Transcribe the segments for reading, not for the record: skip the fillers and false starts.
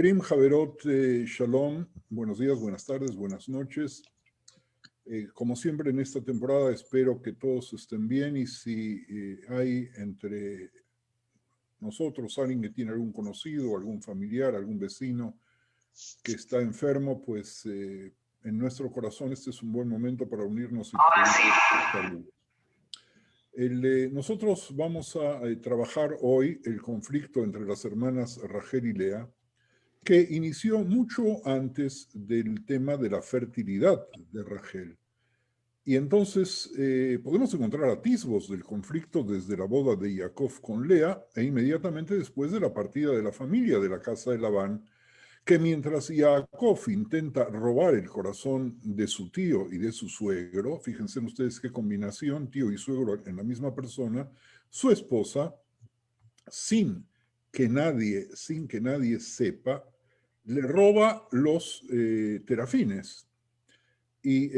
Karim Javerot, Shalom, buenos días, buenas tardes, buenas noches. Como siempre en esta temporada espero que todos estén bien y si hay entre nosotros alguien que tiene algún conocido, algún familiar, algún vecino que está enfermo, pues en nuestro corazón este es un buen momento para unirnos y salud. Nosotros vamos a trabajar hoy el conflicto entre las hermanas Rachel y Lea, que inició mucho antes del tema de la fertilidad de Rachel. Y entonces podemos encontrar atisbos del conflicto desde la boda de Jacob con Lea e inmediatamente después de la partida de la familia de la casa de Labán, que mientras Jacob intenta robar el corazón de su tío y de su suegro, fíjense ustedes qué combinación, tío y suegro en la misma persona, su esposa, sin que nadie sepa, le roba los terafines. Y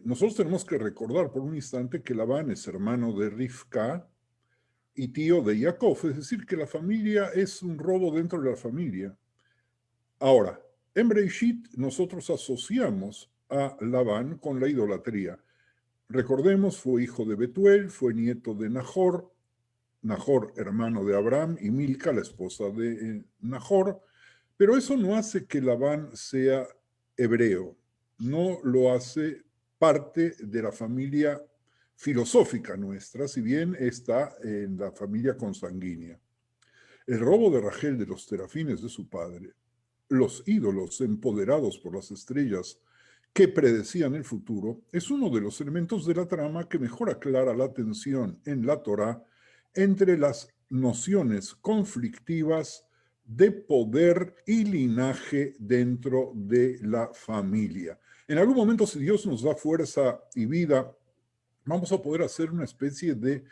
nosotros tenemos que recordar por un instante que Labán es hermano de Rivka y tío de Jacob, es decir, que la familia es un robo dentro de la familia. Ahora, en Breishit nosotros asociamos a Labán con la idolatría. Recordemos, fue hijo de Betuel, fue nieto de Nahor, hermano de Abraham, y Milca, la esposa de Nahor, pero eso no hace que Labán sea hebreo, no lo hace parte de la familia filosófica nuestra, si bien está en la familia consanguínea. El robo de Rachel de los terafines de su padre, los ídolos empoderados por las estrellas que predecían el futuro, es uno de los elementos de la trama que mejor aclara la tensión en la Torá entre las nociones conflictivas de poder y linaje dentro de la familia. En algún momento, si Dios nos da fuerza y vida, vamos a poder hacer una especie de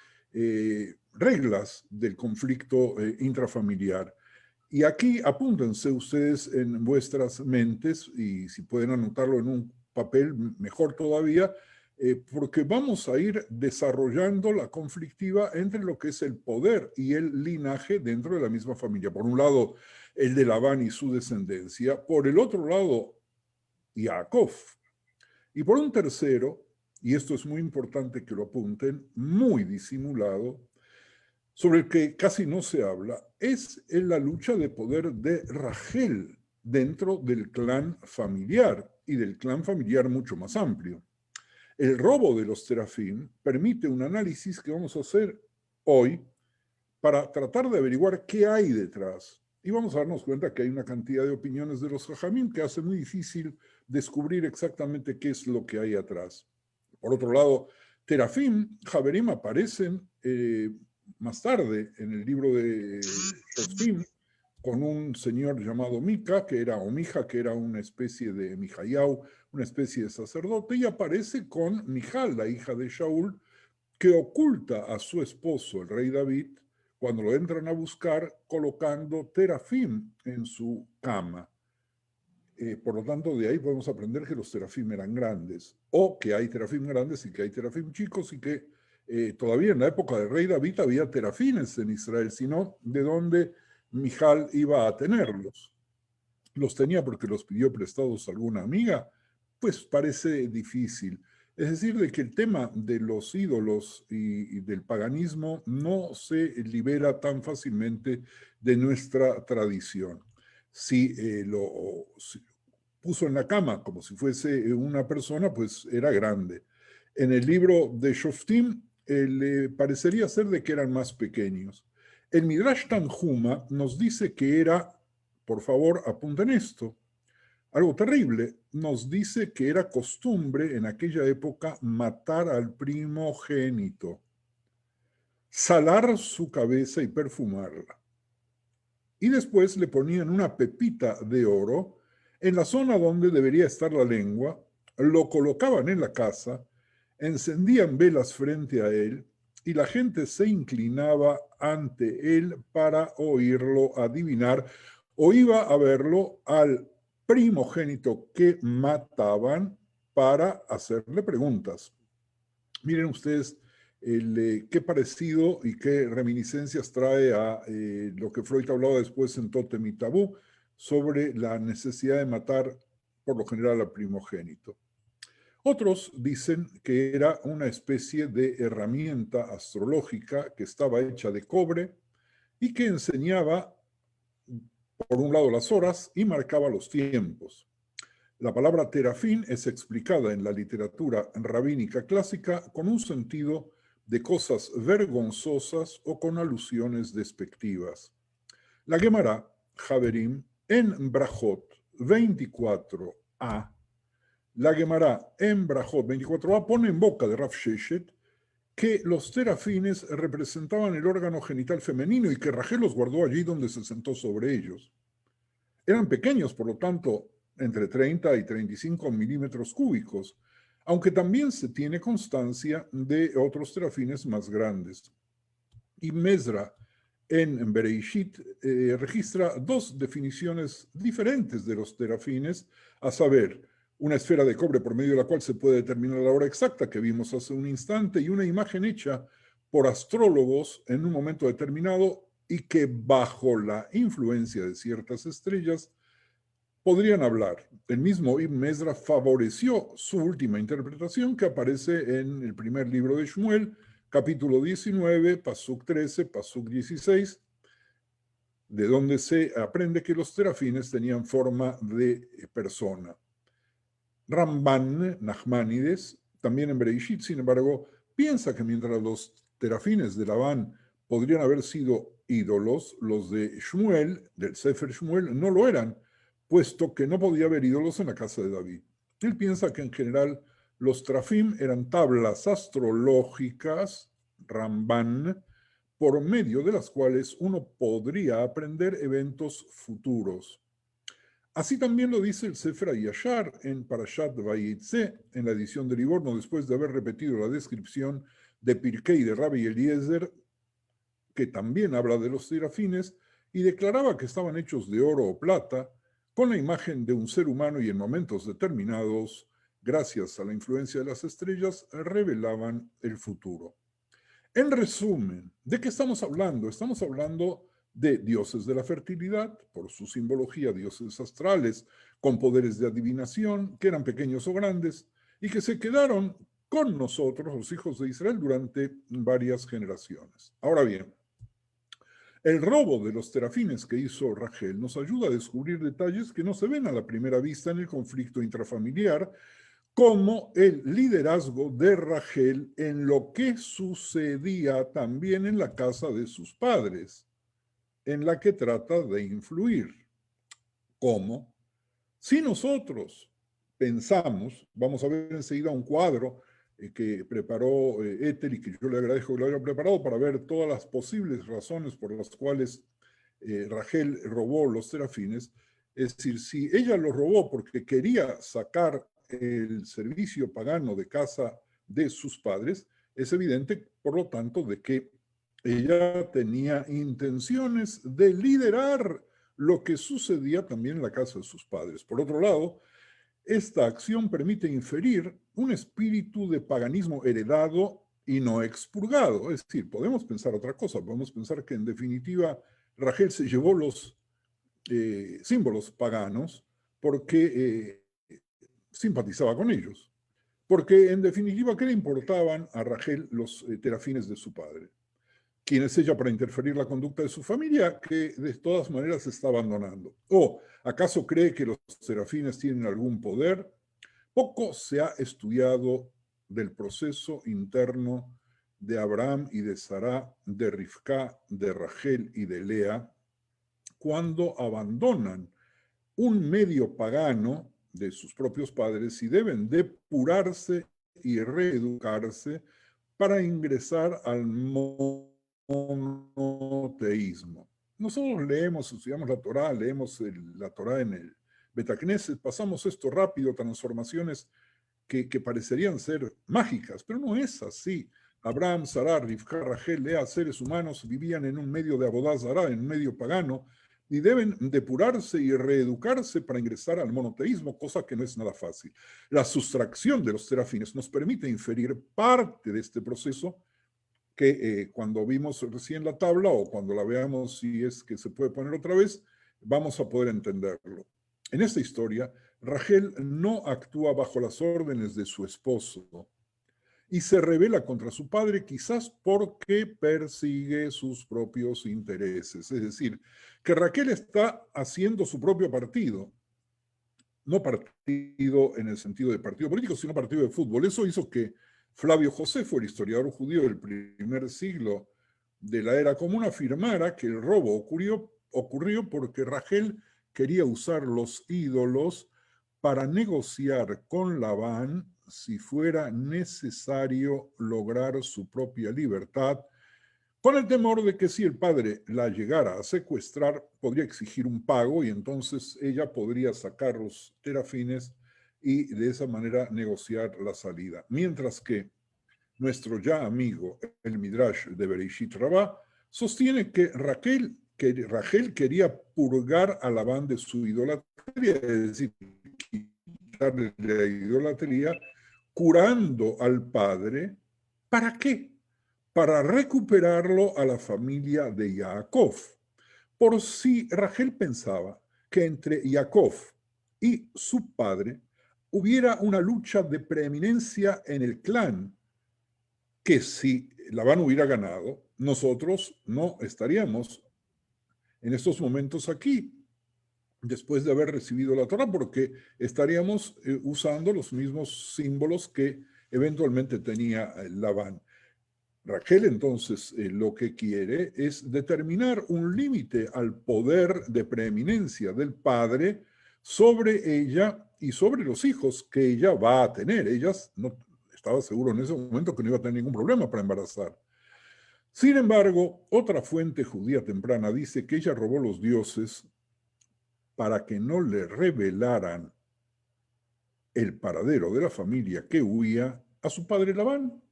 reglas del conflicto intrafamiliar. Y aquí apúntense ustedes en vuestras mentes y si pueden anotarlo en un papel, mejor todavía, porque vamos a ir desarrollando la conflictiva entre lo que es el poder y el linaje dentro de la misma familia. Por un lado, el de Labán y su descendencia. Por el otro lado, Jacob. Y por un tercero, y esto es muy importante que lo apunten, muy disimulado, sobre el que casi no se habla, es en la lucha de poder de Rachel dentro del clan familiar y del clan familiar mucho más amplio. El robo de los terafín permite un análisis que vamos a hacer hoy para tratar de averiguar qué hay detrás. Y vamos a darnos cuenta que hay una cantidad de opiniones de los jajamim que hace muy difícil descubrir exactamente qué es lo que hay atrás. Por otro lado, terafim, javerim aparecen más tarde en el libro de Shoftim con un señor llamado Mika, que era, o Mija, que era una especie de Mijayau, una especie de sacerdote, y aparece con Mijal, la hija de Shaul, que oculta a su esposo, el rey David, cuando lo entran a buscar, colocando terafim en su cama. Por lo tanto, de ahí podemos aprender que los terafim eran grandes, o que hay terafim grandes y que hay terafim chicos, y que todavía en la época del rey David había terafines en Israel, sino de dónde Mijal iba a tenerlos. ¿Los tenía porque los pidió prestados a alguna amiga? Pues parece difícil. Es decir, de que el tema de los ídolos y del paganismo no se libera tan fácilmente de nuestra tradición. Si lo puso en la cama como si fuese una persona, pues era grande. En el libro de Shoftim le parecería ser de que eran más pequeños. El Midrash Tanjuma nos dice que era, por favor, apunten esto, algo terrible. Nos dice que era costumbre en aquella época matar al primogénito, salar su cabeza y perfumarla. Y después le ponían una pepita de oro en la zona donde debería estar la lengua, lo colocaban en la casa, encendían velas frente a él y la gente se inclinaba ante él para oírlo adivinar o iba a verlo al primogénito que mataban para hacerle preguntas. Miren ustedes qué parecido y qué reminiscencias trae a lo que Freud hablaba después en Tótem y Tabú sobre la necesidad de matar por lo general al primogénito. Otros dicen que era una especie de herramienta astrológica que estaba hecha de cobre y que enseñaba, por un lado, las horas y marcaba los tiempos. La palabra terafín es explicada en la literatura rabínica clásica con un sentido de cosas vergonzosas o con alusiones despectivas. La Gemara, Javerim, en Brajot 24a, la Gemara en Brajot 24a pone en boca de Rav Sheshet que los terafines representaban el órgano genital femenino y que Rachel los guardó allí donde se sentó sobre ellos. Eran pequeños, por lo tanto, entre 30 y 35 milímetros cúbicos, aunque también se tiene constancia de otros terafines más grandes. Y Mesra, en Bereishit, registra dos definiciones diferentes de los terafines, a saber, una esfera de cobre por medio de la cual se puede determinar la hora exacta que vimos hace un instante y una imagen hecha por astrólogos en un momento determinado y que bajo la influencia de ciertas estrellas podrían hablar. El mismo Ibn Mesra favoreció su última interpretación que aparece en el primer libro de Shmuel, capítulo 19, pasuk 13, pasuk 16, de donde se aprende que los terafines tenían forma de persona. Ramban Nachmanides, también en Bereishit, sin embargo, piensa que mientras los terafines de Labán podrían haber sido ídolos, los de Shmuel, del Sefer Shmuel, no lo eran, puesto que no podía haber ídolos en la casa de David. Él piensa que en general los terafim eran tablas astrológicas, Ramban, por medio de las cuales uno podría aprender eventos futuros. Así también lo dice el Sefer Yashar en Parashat Vayetze, en la edición de Livorno, después de haber repetido la descripción de Pirkei de Rabbi Eliezer, que también habla de los terafines, y declaraba que estaban hechos de oro o plata, con la imagen de un ser humano y en momentos determinados, gracias a la influencia de las estrellas, revelaban el futuro. En resumen, ¿de qué estamos hablando? Estamos hablando de dioses de la fertilidad, por su simbología, dioses astrales, con poderes de adivinación, que eran pequeños o grandes, y que se quedaron con nosotros, los hijos de Israel, durante varias generaciones. Ahora bien, el robo de los terafines que hizo Rachel nos ayuda a descubrir detalles que no se ven a la primera vista en el conflicto intrafamiliar, como el liderazgo de Rachel en lo que sucedía también en la casa de sus padres, en la que trata de influir. ¿Cómo? Si nosotros pensamos, vamos a ver enseguida un cuadro que preparó Ethel y que yo le agradezco que lo haya preparado para ver todas las posibles razones por las cuales Rachel robó los terafines. Es decir, si ella los robó porque quería sacar el servicio pagano de casa de sus padres, es evidente, por lo tanto, de que ella tenía intenciones de liderar lo que sucedía también en la casa de sus padres. Por otro lado, esta acción permite inferir un espíritu de paganismo heredado y no expurgado. Es decir, podemos pensar otra cosa, podemos pensar que en definitiva Rachel se llevó los símbolos paganos porque simpatizaba con ellos. Porque en definitiva, ¿qué le importaban a Rachel los terafines de su padre? ¿Quién es ella para interferir la conducta de su familia que de todas maneras está abandonando? ¿O acaso cree que los serafines tienen algún poder? Poco se ha estudiado del proceso interno de Abraham y de Sará, de Rivka, de Rachel y de Lea, cuando abandonan un medio pagano de sus propios padres y deben depurarse y reeducarse para ingresar al monoteísmo. Nosotros leemos, estudiamos la Torá, leemos la Torá en el Betacneset, pasamos esto rápido, transformaciones que parecerían ser mágicas, pero no es así. Abraham, Sará, Rivka, Rachel, Lea, seres humanos vivían en un medio de Abodá Zará, en un medio pagano, y deben depurarse y reeducarse para ingresar al monoteísmo, cosa que no es nada fácil. La sustracción de los serafines nos permite inferir parte de este proceso que cuando vimos recién la tabla o cuando la veamos si es que se puede poner otra vez, vamos a poder entenderlo. En esta historia, Rachel no actúa bajo las órdenes de su esposo y se rebela contra su padre quizás porque persigue sus propios intereses. Es decir, que Raquel está haciendo su propio partido, no partido en el sentido de partido político, sino partido de fútbol. Eso hizo que Flavio Josefo, el historiador judío del primer siglo de la era común, afirmara que el robo ocurrió porque Rachel quería usar los ídolos para negociar con Labán si fuera necesario lograr su propia libertad, con el temor de que si el padre la llegara a secuestrar, podría exigir un pago y entonces ella podría sacar los terafines y de esa manera negociar la salida. Mientras que nuestro ya amigo, el Midrash de Bereshit Rabá, sostiene que Rachel quería purgar a Labán de su idolatría, es decir, quitarle la idolatría, curando al padre. ¿Para qué? Para recuperarlo a la familia de Jacob. Por si Rachel pensaba que entre Jacob y su padre hubiera una lucha de preeminencia en el clan, que si Labán hubiera ganado, nosotros no estaríamos en estos momentos aquí, después de haber recibido la Torah, porque estaríamos usando los mismos símbolos que eventualmente tenía Labán. Rachel entonces lo que quiere es determinar un límite al poder de preeminencia del padre sobre ella y sobre los hijos que ella va a tener. Ellas no estaba seguro en ese momento que no iba a tener ningún problema para embarazar. Sin embargo, otra fuente judía temprana dice que ella robó los dioses para que no le revelaran el paradero de la familia que huía a su padre Labán,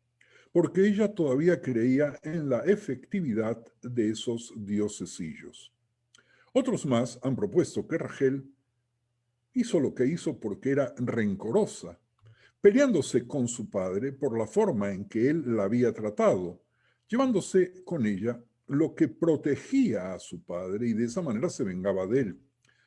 porque ella todavía creía en la efectividad de esos diosesillos. Otros más han propuesto que Rachel hizo lo que hizo porque era rencorosa, peleándose con su padre por la forma en que él la había tratado, llevándose con ella lo que protegía a su padre y de esa manera se vengaba de él.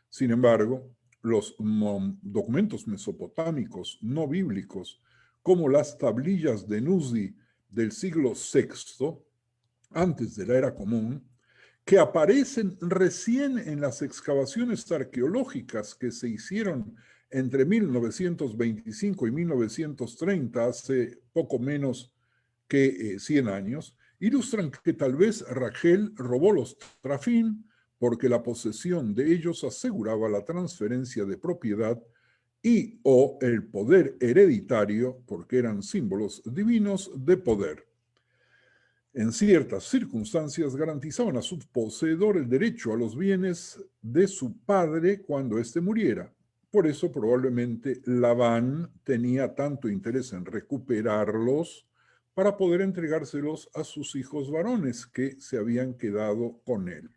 Sin embargo, los documentos mesopotámicos no bíblicos, como las tablillas de Nuzi del siglo VI, antes de la era común, que aparecen recién en las excavaciones arqueológicas que se hicieron entre 1925 y 1930, hace poco menos que 100 años, ilustran que tal vez Rachel robó los trafín porque la posesión de ellos aseguraba la transferencia de propiedad y o el poder hereditario, porque eran símbolos divinos de poder. En ciertas circunstancias garantizaban a su poseedor el derecho a los bienes de su padre cuando éste muriera. Por eso probablemente Labán tenía tanto interés en recuperarlos para poder entregárselos a sus hijos varones que se habían quedado con él.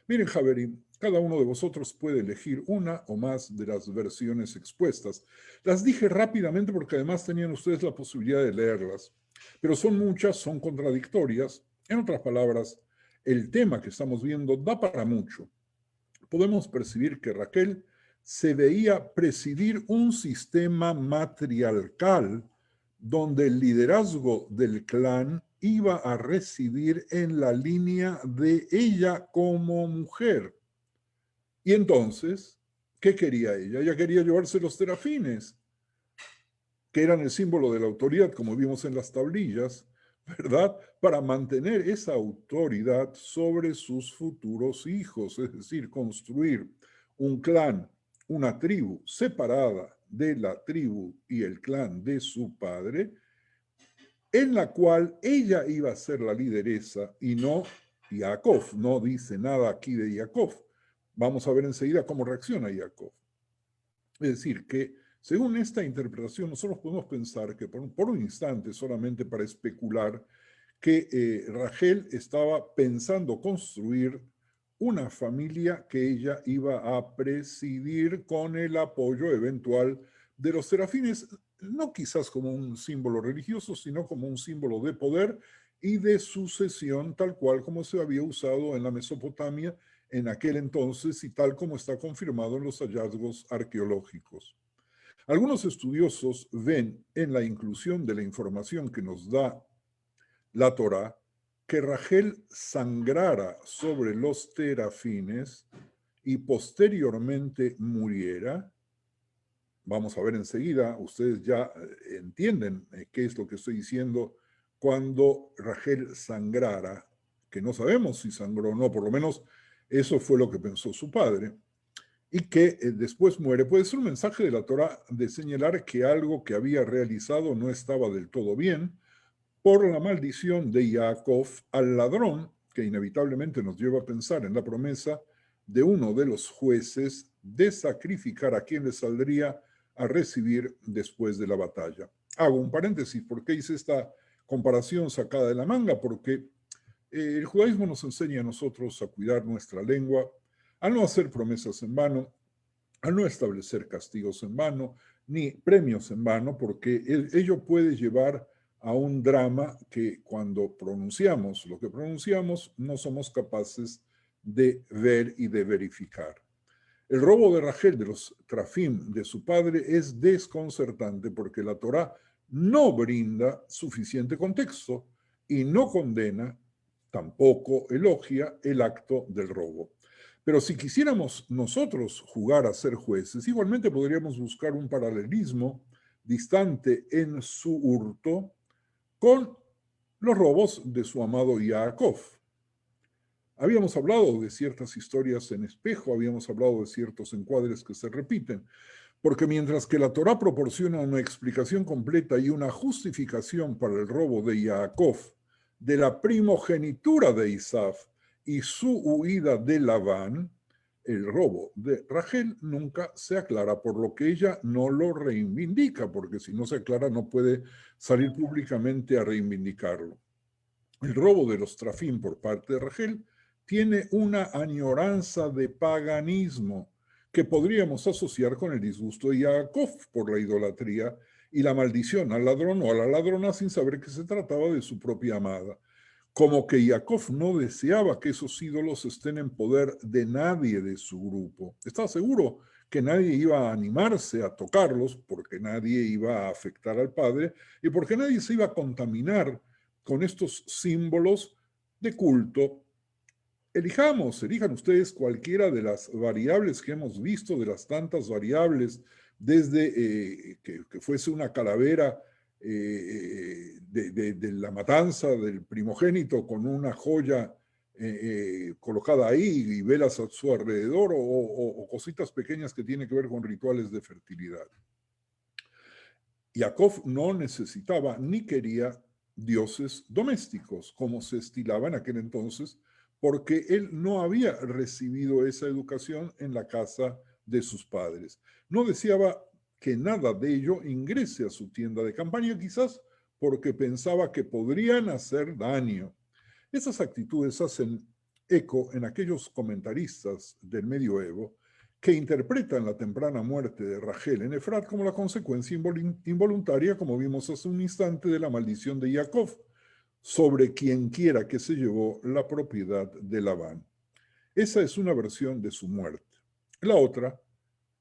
Miren, Javerín, cada uno de vosotros puede elegir una o más de las versiones expuestas. Las dije rápidamente porque además tenían ustedes la posibilidad de leerlas, pero son muchas, son contradictorias. En otras palabras, el tema que estamos viendo da para mucho. Podemos percibir que Rachel se veía presidir un sistema matriarcal donde el liderazgo del clan iba a residir en la línea de ella como mujer. Y entonces, ¿qué quería ella? Ella quería llevarse los terafines, que eran el símbolo de la autoridad, como vimos en las tablillas, ¿verdad? Para mantener esa autoridad sobre sus futuros hijos, es decir, construir un clan, una tribu separada de la tribu y el clan de su padre, en la cual ella iba a ser la lideresa y no Jacob. No dice nada aquí de Jacob. Vamos a ver enseguida cómo reacciona Jacob. Es decir, que según esta interpretación, nosotros podemos pensar que por un instante, solamente para especular, que Rachel estaba pensando construir una familia que ella iba a presidir con el apoyo eventual de los serafines, no quizás como un símbolo religioso, sino como un símbolo de poder y de sucesión, tal cual como se había usado en la Mesopotamia en aquel entonces y tal como está confirmado en los hallazgos arqueológicos. Algunos estudiosos ven en la inclusión de la información que nos da la Torá que Rachel sangrara sobre los terafines y posteriormente muriera. Vamos a ver enseguida, ustedes ya entienden qué es lo que estoy diciendo cuando Rachel sangrara, que no sabemos si sangró o no, por lo menos eso fue lo que pensó su padre, y que después muere. Puede ser un mensaje de la Torá de señalar que algo que había realizado no estaba del todo bien por la maldición de Jacob al ladrón, que inevitablemente nos lleva a pensar en la promesa de uno de los jueces de sacrificar a quien le saldría a recibir después de la batalla. Hago un paréntesis, ¿por qué hice esta comparación sacada de la manga? Porque el judaísmo nos enseña a nosotros a cuidar nuestra lengua, a no hacer promesas en vano, a no establecer castigos en vano, ni premios en vano, porque ello puede llevar a un drama que cuando pronunciamos lo que pronunciamos no somos capaces de ver y de verificar. El robo de Rachel de los trafim de su padre es desconcertante porque la Torá no brinda suficiente contexto y no condena, tampoco elogia el acto del robo. Pero si quisiéramos nosotros jugar a ser jueces, igualmente podríamos buscar un paralelismo distante en su hurto con los robos de su amado Jacob. Habíamos hablado de ciertas historias en espejo, habíamos hablado de ciertos encuadres que se repiten, porque mientras que la Torá proporciona una explicación completa y una justificación para el robo de Jacob, de la primogenitura de Isaf y su huida de Labán, el robo de Rachel nunca se aclara, por lo que ella no lo reivindica, porque si no se aclara no puede salir públicamente a reivindicarlo. El robo de los trafín por parte de Rachel tiene una añoranza de paganismo que podríamos asociar con el disgusto de Jacob por la idolatría y la maldición al ladrón o a la ladrona sin saber que se trataba de su propia amada. Como que Jacob no deseaba que esos ídolos estén en poder de nadie de su grupo. Estaba seguro que nadie iba a animarse a tocarlos porque nadie iba a afectar al padre y porque nadie se iba a contaminar con estos símbolos de culto. Elijan ustedes cualquiera de las variables que hemos visto, de las tantas variables, desde que fuese una calavera de la matanza del primogénito con una joya colocada ahí y velas a su alrededor o cositas pequeñas que tienen que ver con rituales de fertilidad. Jacob no necesitaba ni quería dioses domésticos, como se estilaba en aquel entonces, porque él no había recibido esa educación en la casa de sus padres. No deseaba que nada de ello ingrese a su tienda de campaña, quizás porque pensaba que podrían hacer daño. Esas actitudes hacen eco en aquellos comentaristas del medioevo que interpretan la temprana muerte de Rachel en Efrat como la consecuencia involuntaria, como vimos hace un instante, de la maldición de Jacob sobre quien quiera que se llevó la propiedad de Labán. Esa es una versión de su muerte. La otra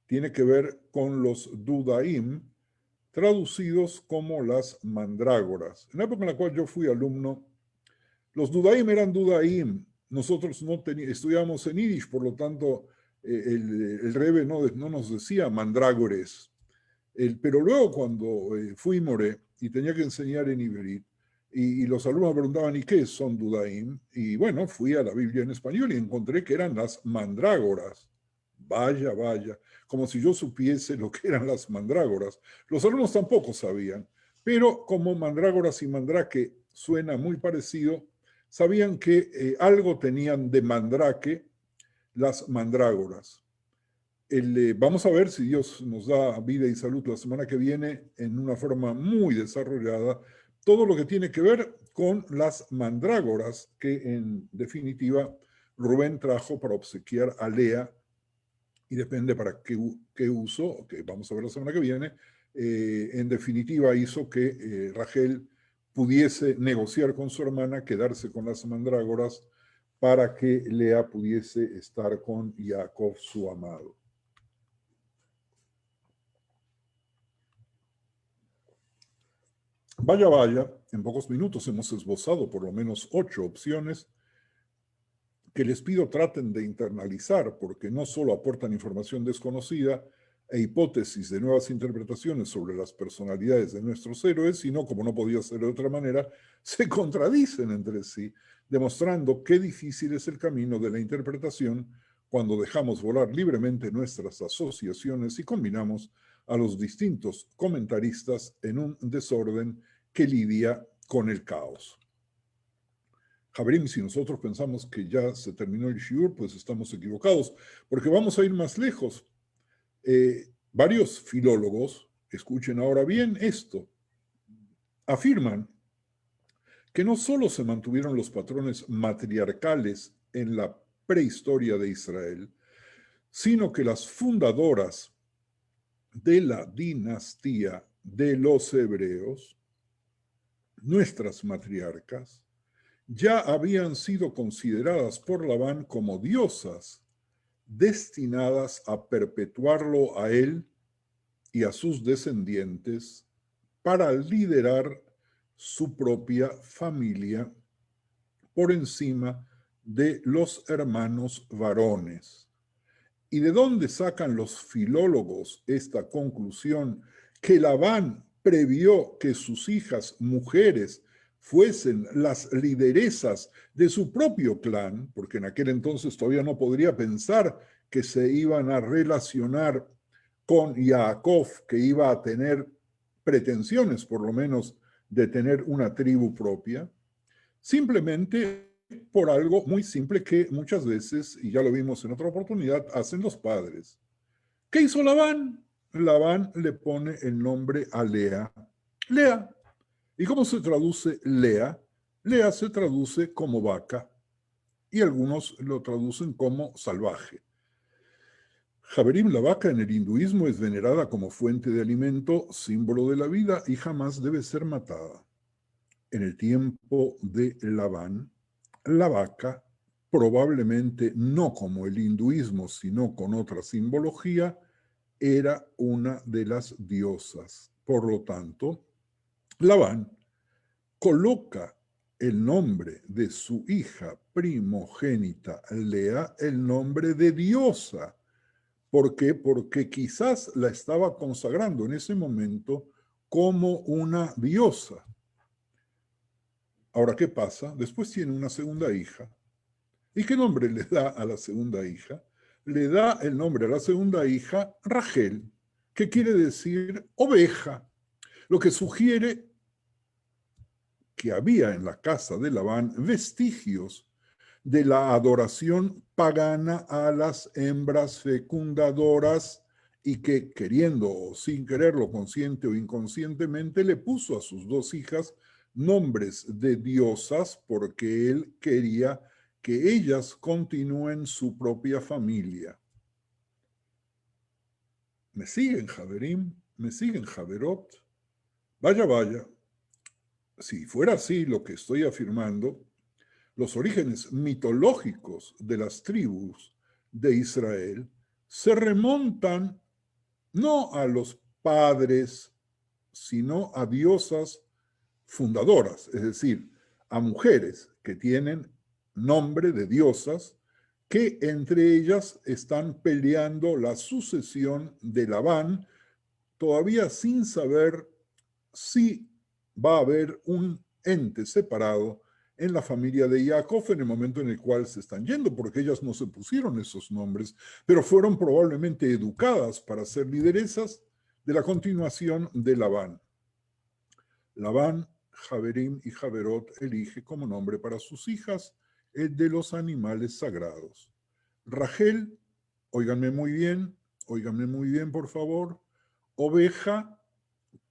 tiene que ver con los Dudaim, traducidos como las mandrágoras. En la época en la cual yo fui alumno, los Dudaim eran Dudaim. Nosotros no estudiábamos en Yiddish, por lo tanto, el Rebbe no nos decía mandrágores. Pero luego cuando fui moré y tenía que enseñar en Iberit, y los alumnos me preguntaban, ¿y qué son Dudaim? Y bueno, fui a la Biblia en español y encontré que eran las mandrágoras. Vaya, vaya, como si yo supiese lo que eran las mandrágoras. Los alumnos tampoco sabían, pero como mandrágoras y mandrake suena muy parecido, sabían que algo tenían de mandrake las mandrágoras. Vamos a ver si Dios nos da vida y salud la semana que viene en una forma muy desarrollada, todo lo que tiene que ver con las mandrágoras que en definitiva Rubén trajo para obsequiar a Lea y depende para qué uso, que vamos a ver la semana que viene, en definitiva hizo que Rachel pudiese negociar con su hermana, quedarse con las mandrágoras para que Lea pudiese estar con Jacob, su amado. Vaya, vaya, en pocos minutos hemos esbozado por lo menos 8 opciones que les pido traten de internalizar, porque no solo aportan información desconocida e hipótesis de nuevas interpretaciones sobre las personalidades de nuestros héroes, sino, como no podía ser de otra manera, se contradicen entre sí, demostrando qué difícil es el camino de la interpretación cuando dejamos volar libremente nuestras asociaciones y combinamos a los distintos comentaristas en un desorden que lidia con el caos. Javerim, si nosotros pensamos que ya se terminó el shiur, pues estamos equivocados, porque vamos a ir más lejos. Varios filólogos, escuchen ahora bien esto, afirman que no solo se mantuvieron los patrones matriarcales en la prehistoria de Israel, sino que las fundadoras de la dinastía de los hebreos, nuestras matriarcas, ya habían sido consideradas por Labán como diosas, destinadas a perpetuarlo a él y a sus descendientes para liderar su propia familia por encima de los hermanos varones. ¿Y de dónde sacan los filólogos esta conclusión? Que Labán previó que sus hijas mujeres fuesen las lideresas de su propio clan, porque en aquel entonces todavía no podría pensar que se iban a relacionar con Jacob, que iba a tener pretensiones, por lo menos, de tener una tribu propia, simplemente por algo muy simple que muchas veces, y ya lo vimos en otra oportunidad, hacen los padres. ¿Qué hizo Labán? Labán le pone el nombre a Lea, Lea. ¿Y cómo se traduce Lea? Lea se traduce como vaca y algunos lo traducen como salvaje. Javerim, la vaca en el hinduismo es venerada como fuente de alimento, símbolo de la vida y jamás debe ser matada. En el tiempo de Labán, la vaca, probablemente no como el hinduismo, sino con otra simbología, era una de las diosas. Por lo tanto, Labán coloca el nombre de su hija primogénita, Lea, el nombre de diosa. ¿Por qué? Porque quizás la estaba consagrando en ese momento como una diosa. Ahora, ¿qué pasa? Después tiene una segunda hija. ¿Y qué nombre le da a la segunda hija? Le da el nombre a la segunda hija Rachel, que quiere decir oveja, lo que sugiere que había en la casa de Labán vestigios de la adoración pagana a las hembras fecundadoras y que, queriendo o sin quererlo, consciente o inconscientemente, le puso a sus dos hijas nombres de diosas porque él quería que ellas continúen su propia familia. ¿Me siguen, Javerim? ¿Me siguen, Javerot? Vaya, vaya. Si fuera así lo que estoy afirmando, los orígenes mitológicos de las tribus de Israel se remontan no a los padres, sino a diosas fundadoras, es decir, a mujeres que tienen nombre de diosas que entre ellas están peleando la sucesión de Labán, todavía sin saber si va a haber un ente separado en la familia de Jacob en el momento en el cual se están yendo, porque ellas no se pusieron esos nombres, pero fueron probablemente educadas para ser lideresas de la continuación de Labán. Labán, Javerim y Javerot elige como nombre para sus hijas el de los animales sagrados. Rachel, óiganme muy bien por favor, oveja,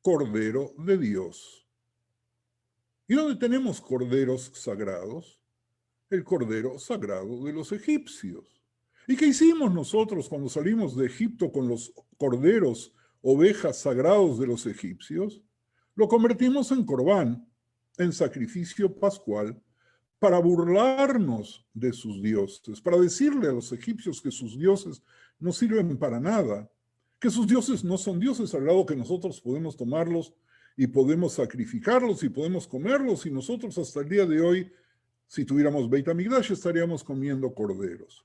cordero de Dios. ¿Y dónde tenemos corderos sagrados? El cordero sagrado de los egipcios. ¿Y qué hicimos nosotros cuando salimos de Egipto con los corderos, ovejas sagrados de los egipcios? Lo convertimos en corbán, en sacrificio pascual, para burlarnos de sus dioses, para decirle a los egipcios que sus dioses no sirven para nada, que sus dioses no son dioses al lado que nosotros podemos tomarlos y podemos sacrificarlos y podemos comerlos, y nosotros hasta el día de hoy, si tuviéramos Beit HaMikdash, estaríamos comiendo corderos.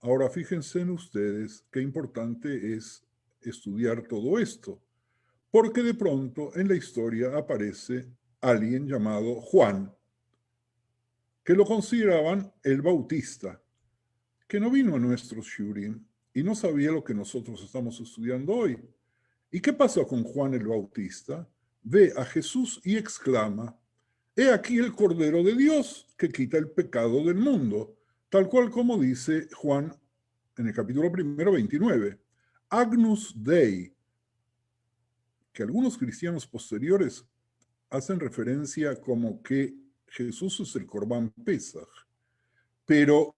Ahora fíjense en ustedes qué importante es estudiar todo esto, porque de pronto en la historia aparece alguien llamado Juan, que lo consideraban el Bautista, que no vino a nuestros shurim y no sabía lo que nosotros estamos estudiando hoy. ¿Y qué pasó con Juan el Bautista? Ve a Jesús y exclama: he aquí el Cordero de Dios que quita el pecado del mundo, tal cual como dice Juan en el capítulo 1, 29. Agnus Dei, que algunos cristianos posteriores hacen referencia como que Jesús es el Corbán Pesaj, pero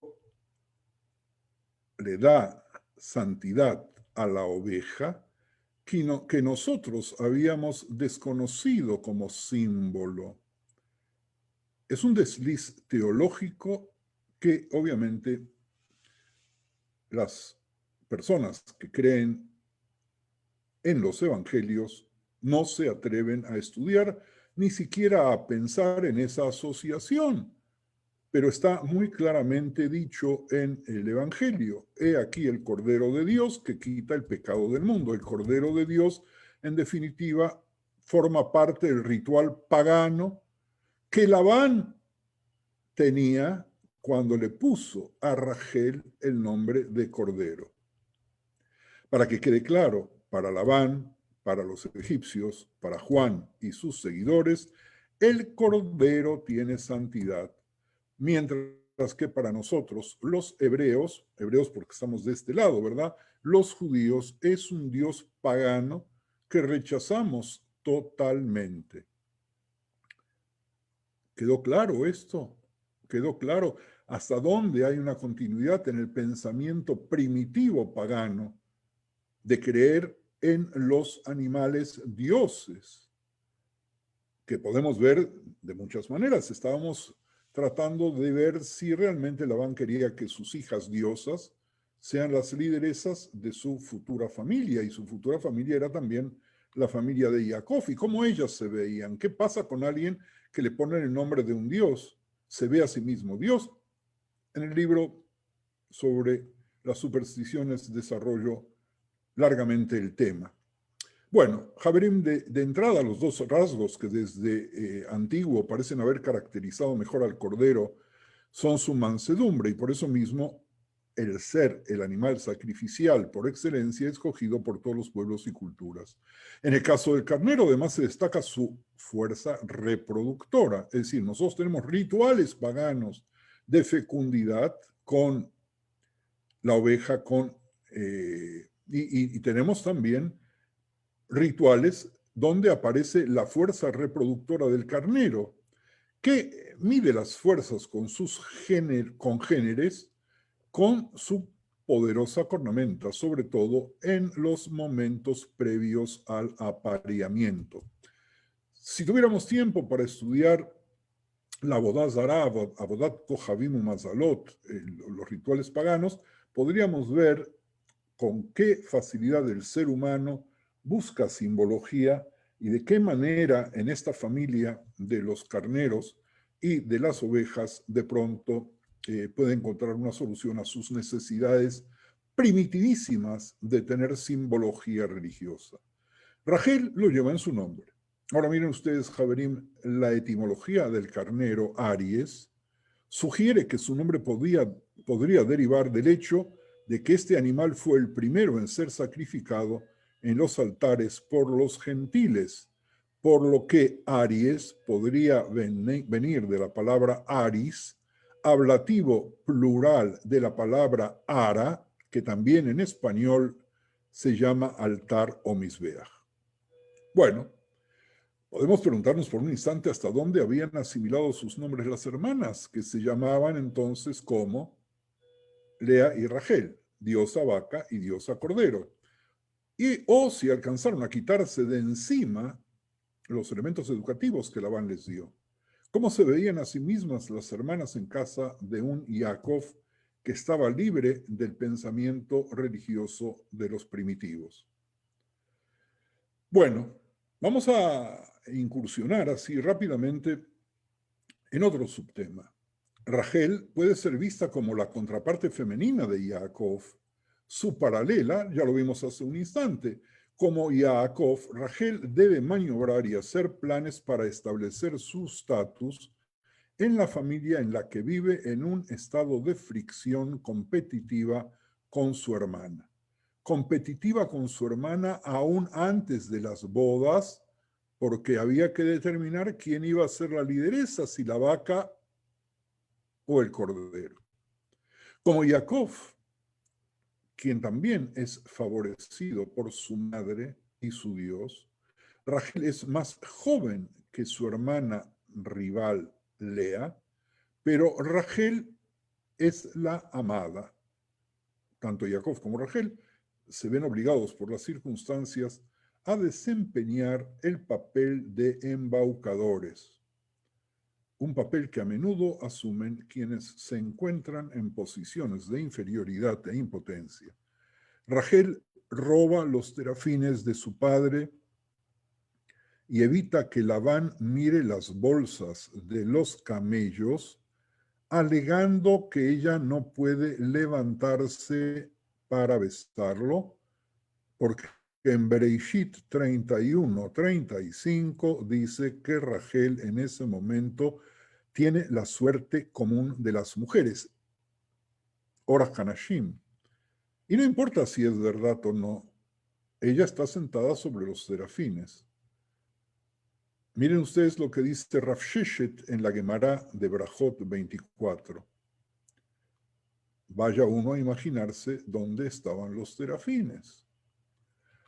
le da santidad a la oveja que nosotros habíamos desconocido como símbolo. Es un desliz teológico que obviamente las personas que creen en los evangelios no se atreven a estudiar, ni siquiera a pensar en esa asociación. Pero está muy claramente dicho en el Evangelio: he aquí el Cordero de Dios que quita el pecado del mundo. El Cordero de Dios, en definitiva, forma parte del ritual pagano que Labán tenía cuando le puso a Rachel el nombre de Cordero. Para que quede claro, para Labán, para los egipcios, para Juan y sus seguidores, el Cordero tiene santidad, mientras que para nosotros, los hebreos porque estamos de este lado, ¿verdad? Los judíos es un Dios pagano que rechazamos totalmente. ¿Quedó claro esto? ¿Quedó claro hasta dónde hay una continuidad en el pensamiento primitivo pagano de creer en los animales dioses? Que podemos ver de muchas maneras. Estábamos tratando de ver si realmente Labán quería que sus hijas diosas sean las lideresas de su futura familia, y su futura familia era también la familia de Jacob, y cómo ellas se veían. ¿Qué pasa con alguien que le ponen el nombre de un dios? Se ve a sí mismo Dios. En el libro sobre las supersticiones desarrollo largamente el tema. Bueno, Javerim, de entrada, los dos rasgos que desde antiguo parecen haber caracterizado mejor al cordero son su mansedumbre, y por eso mismo el ser el animal sacrificial por excelencia escogido por todos los pueblos y culturas. En el caso del carnero, además, se destaca su fuerza reproductora, es decir, nosotros tenemos rituales paganos de fecundidad con la oveja, y tenemos también rituales donde aparece la fuerza reproductora del carnero, que mide las fuerzas con sus congéneres con su poderosa cornamenta, sobre todo en los momentos previos al apareamiento. Si tuviéramos tiempo para estudiar la Avodat Zará, Avodat Kohavim Mazalot, los rituales paganos, podríamos ver con qué facilidad el ser humano busca simbología y de qué manera en esta familia de los carneros y de las ovejas de pronto puede encontrar una solución a sus necesidades primitivísimas de tener simbología religiosa. Rachel lo lleva en su nombre. Ahora miren ustedes, Javerim, la etimología del carnero Aries sugiere que su nombre podría derivar del hecho de que este animal fue el primero en ser sacrificado en los altares por los gentiles, por lo que Aries podría venir de la palabra aris, ablativo plural de la palabra ara, que también en español se llama altar o misbeach. Bueno, podemos preguntarnos por un instante hasta dónde habían asimilado sus nombres las hermanas, que se llamaban entonces como Lea y Rachel, diosa vaca y diosa cordero. O si alcanzaron a quitarse de encima los elementos educativos que Labán les dio. cómo se veían a sí mismas las hermanas en casa de un Jacob que estaba libre del pensamiento religioso de los primitivos. Bueno, vamos a incursionar así rápidamente en otro subtema. Rachel puede ser vista como la contraparte femenina de Jacob. Su paralela, ya lo vimos hace un instante, como Jacob, Rachel debe maniobrar y hacer planes para establecer su estatus en la familia en la que vive en un estado de fricción competitiva con su hermana. Competitiva con su hermana aún antes de las bodas, porque había que determinar quién iba a ser la lideresa, si la vaca o el cordero. Como Jacob, quien también es favorecido por su madre y su Dios, Rachel es más joven que su hermana rival Lea, pero Rachel es la amada. Tanto Jacob como Rachel se ven obligados por las circunstancias a desempeñar el papel de embaucadores, un papel que a menudo asumen quienes se encuentran en posiciones de inferioridad e impotencia. Rachel roba los terafines de su padre y evita que Labán mire las bolsas de los camellos, alegando que ella no puede levantarse para besarlo, porque en Bereshit 31-35 dice que Rachel en ese momento tiene la suerte común de las mujeres, Orach Hanashim. Y no importa si es verdad o no, ella está sentada sobre los serafines. Miren ustedes lo que dice Rav Sheshet en la Gemara de Brajot 24. Vaya uno a imaginarse dónde estaban los serafines.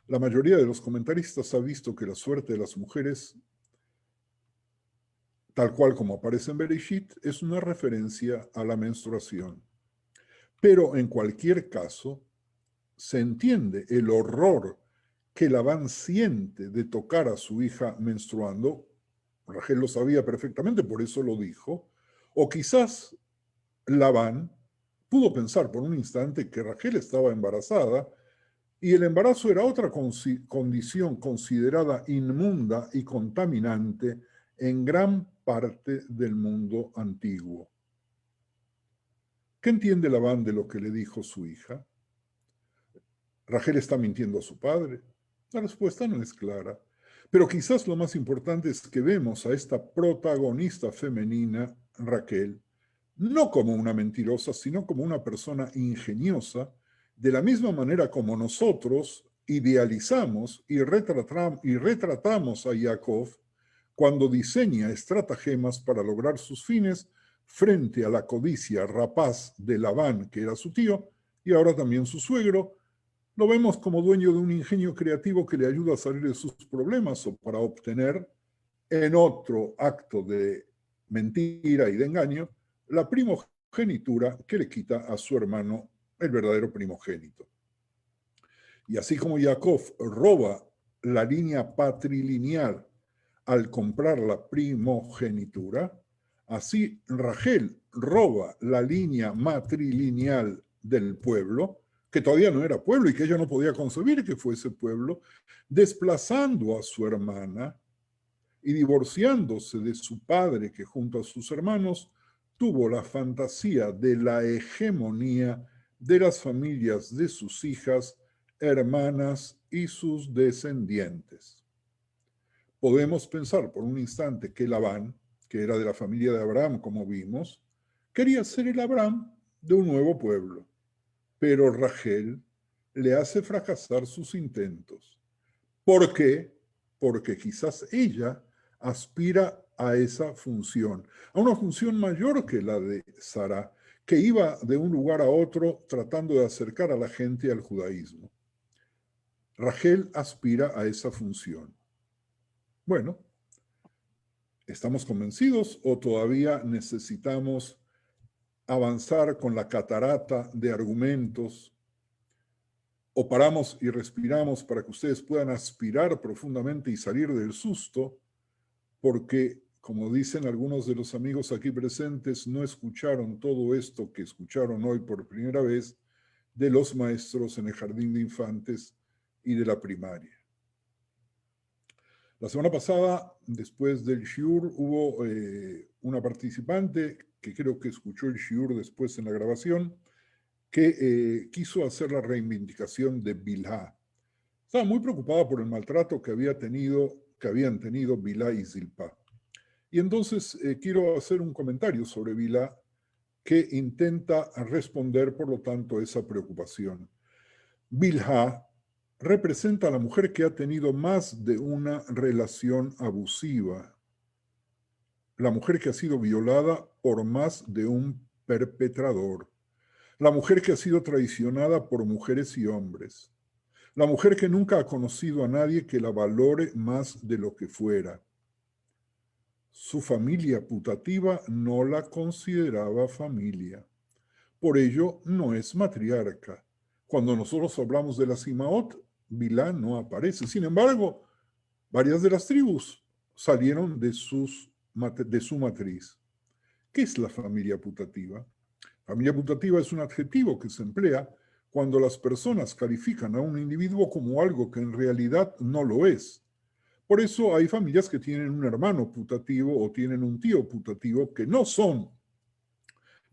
La mayoría de los comentaristas ha visto que la suerte de las mujeres, tal cual como aparece en Bereshit, es una referencia a la menstruación. Pero en cualquier caso, se entiende el horror que Labán siente de tocar a su hija menstruando. Rachel lo sabía perfectamente, por eso lo dijo. O quizás Labán pudo pensar por un instante que Rachel estaba embarazada y el embarazo era otra condición considerada inmunda y contaminante en gran parte del mundo antiguo. ¿Qué entiende Labán de lo que le dijo su hija? ¿Rachel está mintiendo a su padre? La respuesta no es clara. Pero quizás lo más importante es que vemos a esta protagonista femenina, Raquel, no como una mentirosa, sino como una persona ingeniosa, de la misma manera como nosotros idealizamos y retratamos a Jacob cuando diseña estratagemas para lograr sus fines frente a la codicia rapaz de Labán, que era su tío, y ahora también su suegro. Lo vemos como dueño de un ingenio creativo que le ayuda a salir de sus problemas o para obtener, en otro acto de mentira y de engaño, la primogenitura que le quita a su hermano, el verdadero primogénito. Y así como Jacob roba la línea patrilineal al comprar la primogenitura, así Rachel roba la línea matrilineal del pueblo, que todavía no era pueblo y que ella no podía concebir que fuese pueblo, desplazando a su hermana y divorciándose de su padre, que junto a sus hermanos tuvo la fantasía de la hegemonía de las familias de sus hijas, hermanas y sus descendientes. Podemos pensar por un instante que Labán, que era de la familia de Abraham, como vimos, quería ser el Abraham de un nuevo pueblo, pero Rachel le hace fracasar sus intentos. ¿Por qué? Porque quizás ella aspira a esa función, a una función mayor que la de Sara, que iba de un lugar a otro tratando de acercar a la gente al judaísmo. Rachel aspira a esa función. Bueno, ¿estamos convencidos o todavía necesitamos avanzar con la catarata de argumentos? ¿O paramos y respiramos para que ustedes puedan aspirar profundamente y salir del susto? Porque como dicen algunos de los amigos aquí presentes, no escucharon todo esto que escucharon hoy por primera vez de los maestros en el jardín de infantes y de la primaria. La semana pasada, después del shiur, hubo una participante que creo que escuchó el shiur después en la grabación, que quiso hacer la reivindicación de Bilhá. Estaba muy preocupada por el maltrato que habían tenido Bilhá y Zilpá. Y entonces quiero hacer un comentario sobre Bilhá que intenta responder, por lo tanto, esa preocupación. Bilhá representa a la mujer que ha tenido más de una relación abusiva, la mujer que ha sido violada por más de un perpetrador, la mujer que ha sido traicionada por mujeres y hombres, la mujer que nunca ha conocido a nadie que la valore más de lo que fuera. Su familia putativa no la consideraba familia. Por ello, no es matriarca. Cuando nosotros hablamos de las Imaot, Bilhá no aparece. Sin embargo, varias de las tribus salieron de su matriz. ¿Qué es la familia putativa? Familia putativa es un adjetivo que se emplea cuando las personas califican a un individuo como algo que en realidad no lo es. Por eso hay familias que tienen un hermano putativo o tienen un tío putativo que no son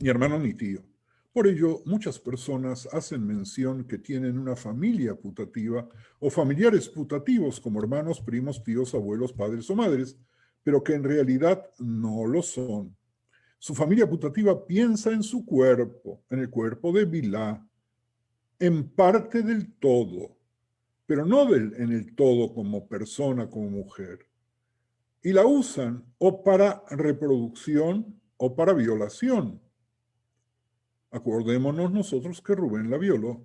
ni hermano ni tío. Por ello, muchas personas hacen mención que tienen una familia putativa o familiares putativos como hermanos, primos, tíos, abuelos, padres o madres, pero que en realidad no lo son. Su familia putativa piensa en su cuerpo, en el cuerpo de Bilhá, en parte del todo, pero no en el todo como persona, como mujer. Y la usan o para reproducción o para violación. Acordémonos nosotros que Rubén la violó.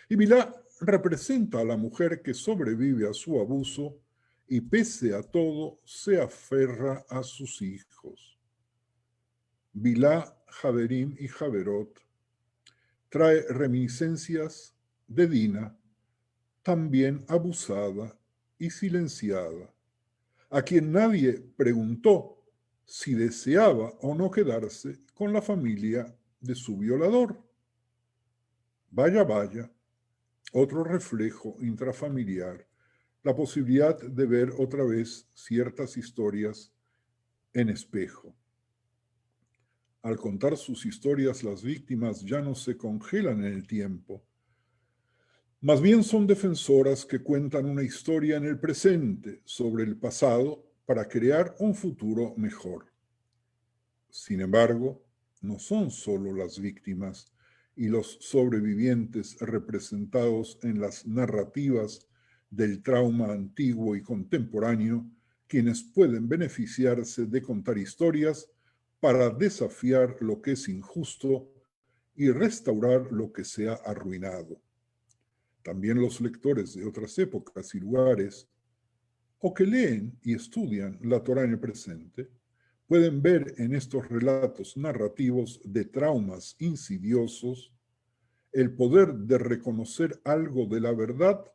Y Bilhá representa a la mujer que sobrevive a su abuso y pese a todo se aferra a sus hijos. Bilhá, Javerim y Javerot trae reminiscencias de Dina, también abusada y silenciada, a quien nadie preguntó si deseaba o no quedarse con la familia de su violador. Vaya, vaya, otro reflejo intrafamiliar, la posibilidad de ver otra vez ciertas historias en espejo. Al contar sus historias, las víctimas ya no se congelan en el tiempo. Más bien son defensoras que cuentan una historia en el presente sobre el pasado para crear un futuro mejor. Sin embargo, no son solo las víctimas y los sobrevivientes representados en las narrativas del trauma antiguo y contemporáneo quienes pueden beneficiarse de contar historias para desafiar lo que es injusto y restaurar lo que se ha arruinado. También los lectores de otras épocas y lugares, o que leen y estudian la Torá en el presente, pueden ver en estos relatos narrativos de traumas insidiosos el poder de reconocer algo de la verdad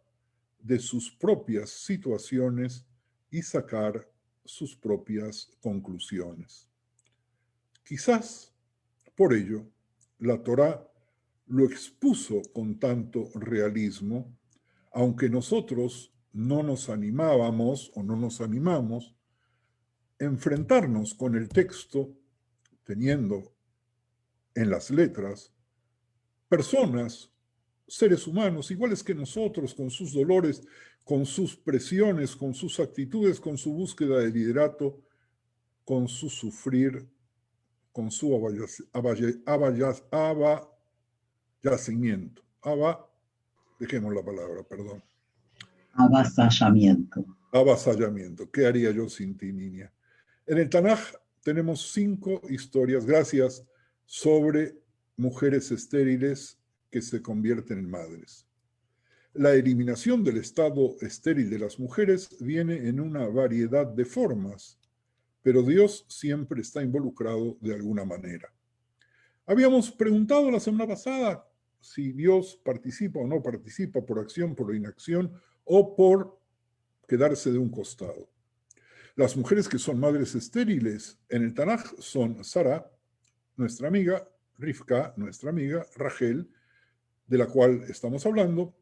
de sus propias situaciones y sacar sus propias conclusiones. Quizás por ello la Torá lo expuso con tanto realismo, aunque nosotros no nos animábamos o no nos animamos a enfrentarnos con el texto teniendo en las letras personas, seres humanos, iguales que nosotros, con sus dolores, con sus presiones, con sus actitudes, con su búsqueda de liderato, con su sufrir, con su yacimiento. Dejemos la palabra, perdón. Avasallamiento. Avasallamiento. ¿Qué haría yo sin ti, niña? En el Tanaj tenemos 5 historias, gracias, sobre mujeres estériles que se convierten en madres. La eliminación del estado estéril de las mujeres viene en una variedad de formas, pero Dios siempre está involucrado de alguna manera. Habíamos preguntado la semana pasada si Dios participa o no participa por acción, por inacción o por quedarse de un costado. Las mujeres que son madres estériles en el Tanaj son Sara, nuestra amiga, Rivka, nuestra amiga, Rachel, de la cual estamos hablando,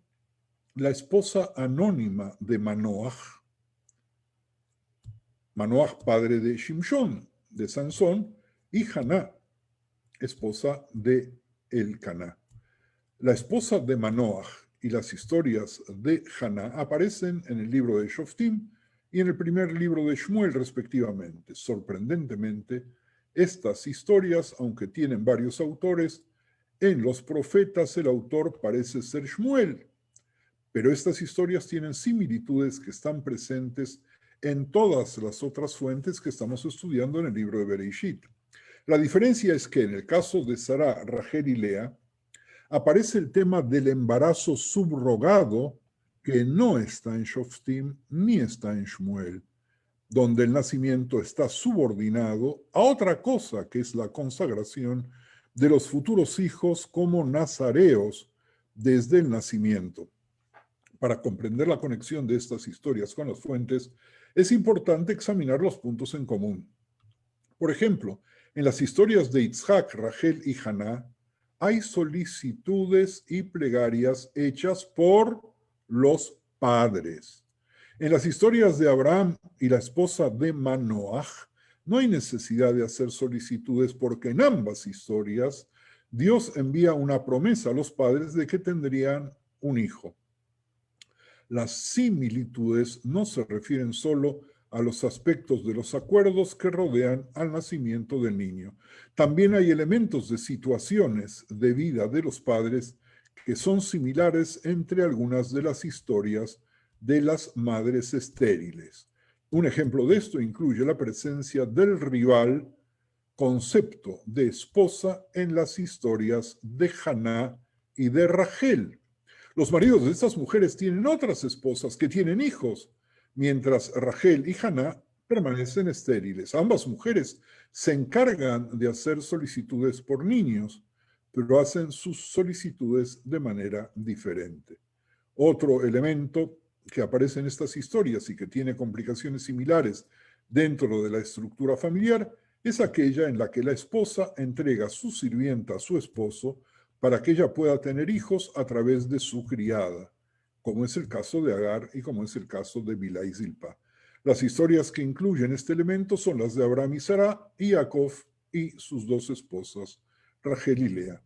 la esposa anónima de Manoach, Manoach, padre de Shimshon, de Sansón, y Haná, esposa de Elcaná. La esposa de Manoach y las historias de Haná aparecen en el libro de Shoftim y en el primer libro de Shmuel, respectivamente. Sorprendentemente, estas historias, aunque tienen varios autores, en los profetas el autor parece ser Shmuel, pero estas historias tienen similitudes que están presentes en todas las otras fuentes que estamos estudiando en el libro de Bereshit. La diferencia es que en el caso de Sara, Rachel y Lea, aparece el tema del embarazo subrogado que no está en Shoftim ni está en Shmuel, donde el nacimiento está subordinado a otra cosa, que es la consagración de los futuros hijos como nazareos desde el nacimiento. Para comprender la conexión de estas historias con las fuentes, es importante examinar los puntos en común. Por ejemplo, en las historias de Yitzhak, Rachel y Haná, hay solicitudes y plegarias hechas por los padres. En las historias de Abraham y la esposa de Manoach, no hay necesidad de hacer solicitudes porque en ambas historias Dios envía una promesa a los padres de que tendrían un hijo. Las similitudes no se refieren solo a los aspectos de los acuerdos que rodean al nacimiento del niño. También hay elementos de situaciones de vida de los padres que son similares entre algunas de las historias de las madres estériles. Un ejemplo de esto incluye la presencia del rival, concepto de esposa, en las historias de Haná y de Rachel. Los maridos de estas mujeres tienen otras esposas que tienen hijos, mientras Rachel y Haná permanecen estériles. Ambas mujeres se encargan de hacer solicitudes por niños, pero hacen sus solicitudes de manera diferente. Otro elemento que aparece en estas historias y que tiene complicaciones similares dentro de la estructura familiar es aquella en la que la esposa entrega su sirvienta a su esposo para que ella pueda tener hijos a través de su criada, como es el caso de Agar y como es el caso de Bilhá y Zilpa. Las historias que incluyen este elemento son las de Abraham y Sara, y Jacob y sus dos esposas, Rachel y Lea.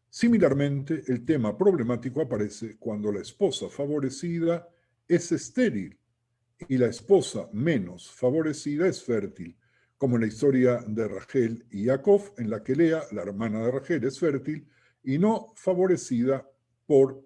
Similarmente, el tema problemático aparece cuando la esposa favorecida es estéril y la esposa menos favorecida es fértil, como en la historia de Rachel y Jacob, en la que Lea, la hermana de Rachel, es fértil y no favorecida por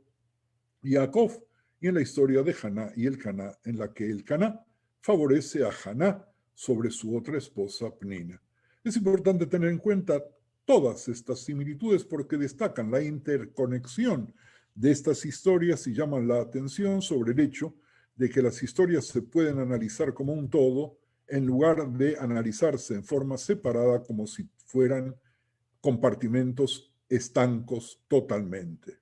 Jacob, y en la historia de Haná y Elcaná, en la que Elcaná favorece a Haná sobre su otra esposa Pnina. Es importante tener en cuenta todas estas similitudes porque destacan la interconexión de estas historias y llaman la atención sobre el hecho de que las historias se pueden analizar como un todo en lugar de analizarse en forma separada como si fueran compartimentos estancos totalmente.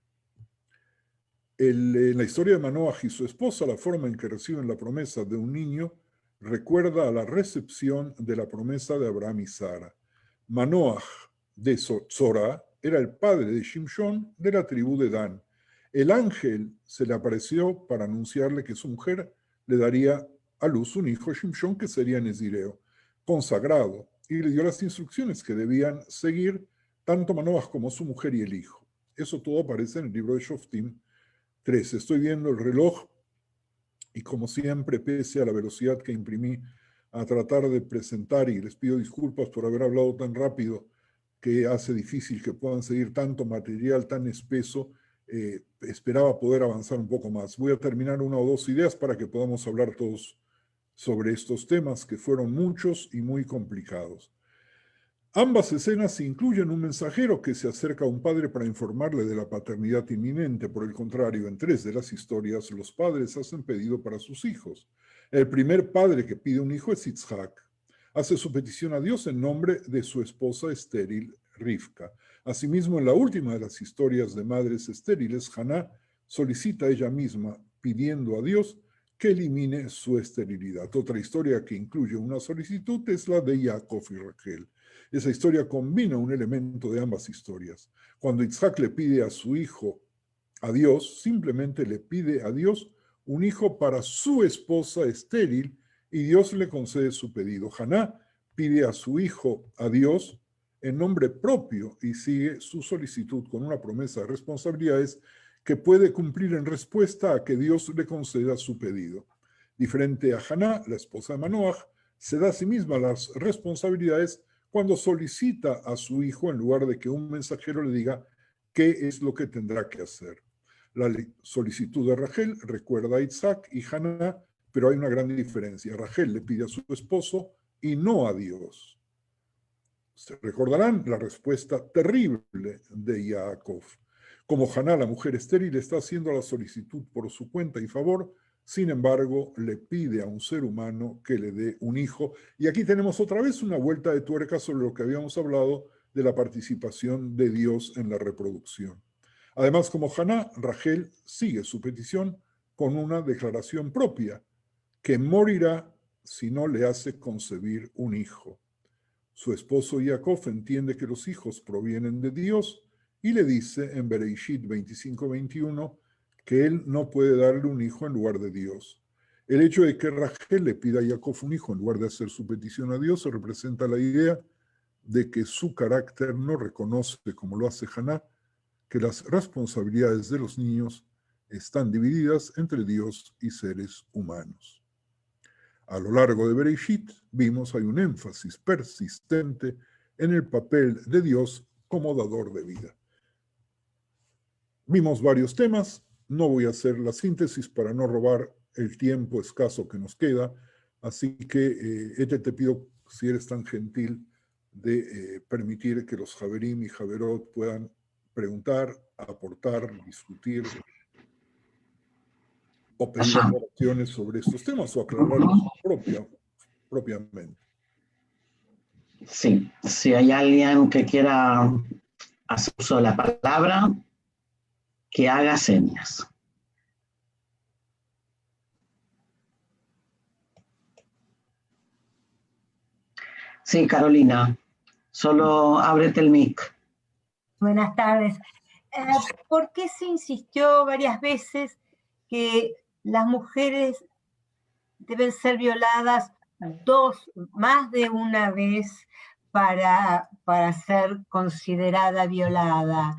En la historia de Manoach y su esposa, la forma en que reciben la promesa de un niño recuerda a la recepción de la promesa de Abraham y Sara. Manoach de Zorá era el padre de Shimshon de la tribu de Dan. El ángel se le apareció para anunciarle que su mujer le daría a luz un hijo, Shimshon, que sería Nezireo, consagrado, y le dio las instrucciones que debían seguir tanto Manoach como su mujer y el hijo. Eso todo aparece en el libro de Shoftim 3. Estoy viendo el reloj y como siempre, pese a la velocidad que imprimí a tratar de presentar, y les pido disculpas por haber hablado tan rápido que hace difícil que puedan seguir tanto material tan espeso, esperaba poder avanzar un poco más. Voy a terminar una o dos ideas para que podamos hablar todos sobre estos temas que fueron muchos y muy complicados. Ambas escenas incluyen un mensajero que se acerca a un padre para informarle de la paternidad inminente. Por el contrario, en 3 de las historias, los padres hacen pedido para sus hijos. El primer padre que pide un hijo es Yitzhak. Hace su petición a Dios en nombre de su esposa estéril, Rivka. Asimismo, en la última de las historias de madres estériles, Haná solicita ella misma, pidiendo a Dios que elimine su esterilidad. Otra historia que incluye una solicitud es la de Jacob y Rachel. Esa historia combina un elemento de ambas historias. Cuando Isaac le pide a su hijo a Dios, simplemente le pide a Dios un hijo para su esposa estéril y Dios le concede su pedido. Haná pide a su hijo a Dios en nombre propio y sigue su solicitud con una promesa de responsabilidades que puede cumplir en respuesta a que Dios le conceda su pedido. Diferente a Haná, la esposa de Manoaj, se da a sí misma las responsabilidades cuando solicita a su hijo en lugar de que un mensajero le diga qué es lo que tendrá que hacer. La solicitud de Rachel recuerda a Isaac y Haná, pero hay una gran diferencia. Rachel le pide a su esposo y no a Dios. Se recordarán la respuesta terrible de Jacob. Como Haná, la mujer estéril, está haciendo la solicitud por su cuenta y favor, sin embargo, le pide a un ser humano que le dé un hijo. Y aquí tenemos otra vez una vuelta de tuerca sobre lo que habíamos hablado de la participación de Dios en la reproducción. Además, como Haná, Rachel sigue su petición con una declaración propia, que morirá si no le hace concebir un hijo. Su esposo Jacob entiende que los hijos provienen de Dios y le dice en Bereishit 25:21 que él no puede darle un hijo en lugar de Dios. El hecho de que Rachel le pida a Jacob un hijo en lugar de hacer su petición a Dios representa la idea de que su carácter no reconoce, como lo hace Haná, que las responsabilidades de los niños están divididas entre Dios y seres humanos. A lo largo de Bereishit vimos hay un énfasis persistente en el papel de Dios como dador de vida. Vimos varios temas, no voy a hacer la síntesis para no robar el tiempo escaso que nos queda, así que te pido, si eres tan gentil, de permitir que los Javerim y Javerot puedan preguntar, aportar, discutir o pedir aclaraciones sobre estos temas o aclararlos propiamente. Sí, si hay alguien que quiera hacer uso de la palabra, que haga señas. Sí, Carolina, solo ábrete el mic. Buenas tardes. ¿Por qué se insistió varias veces que las mujeres deben ser violadas más de una vez para ser considerada violada?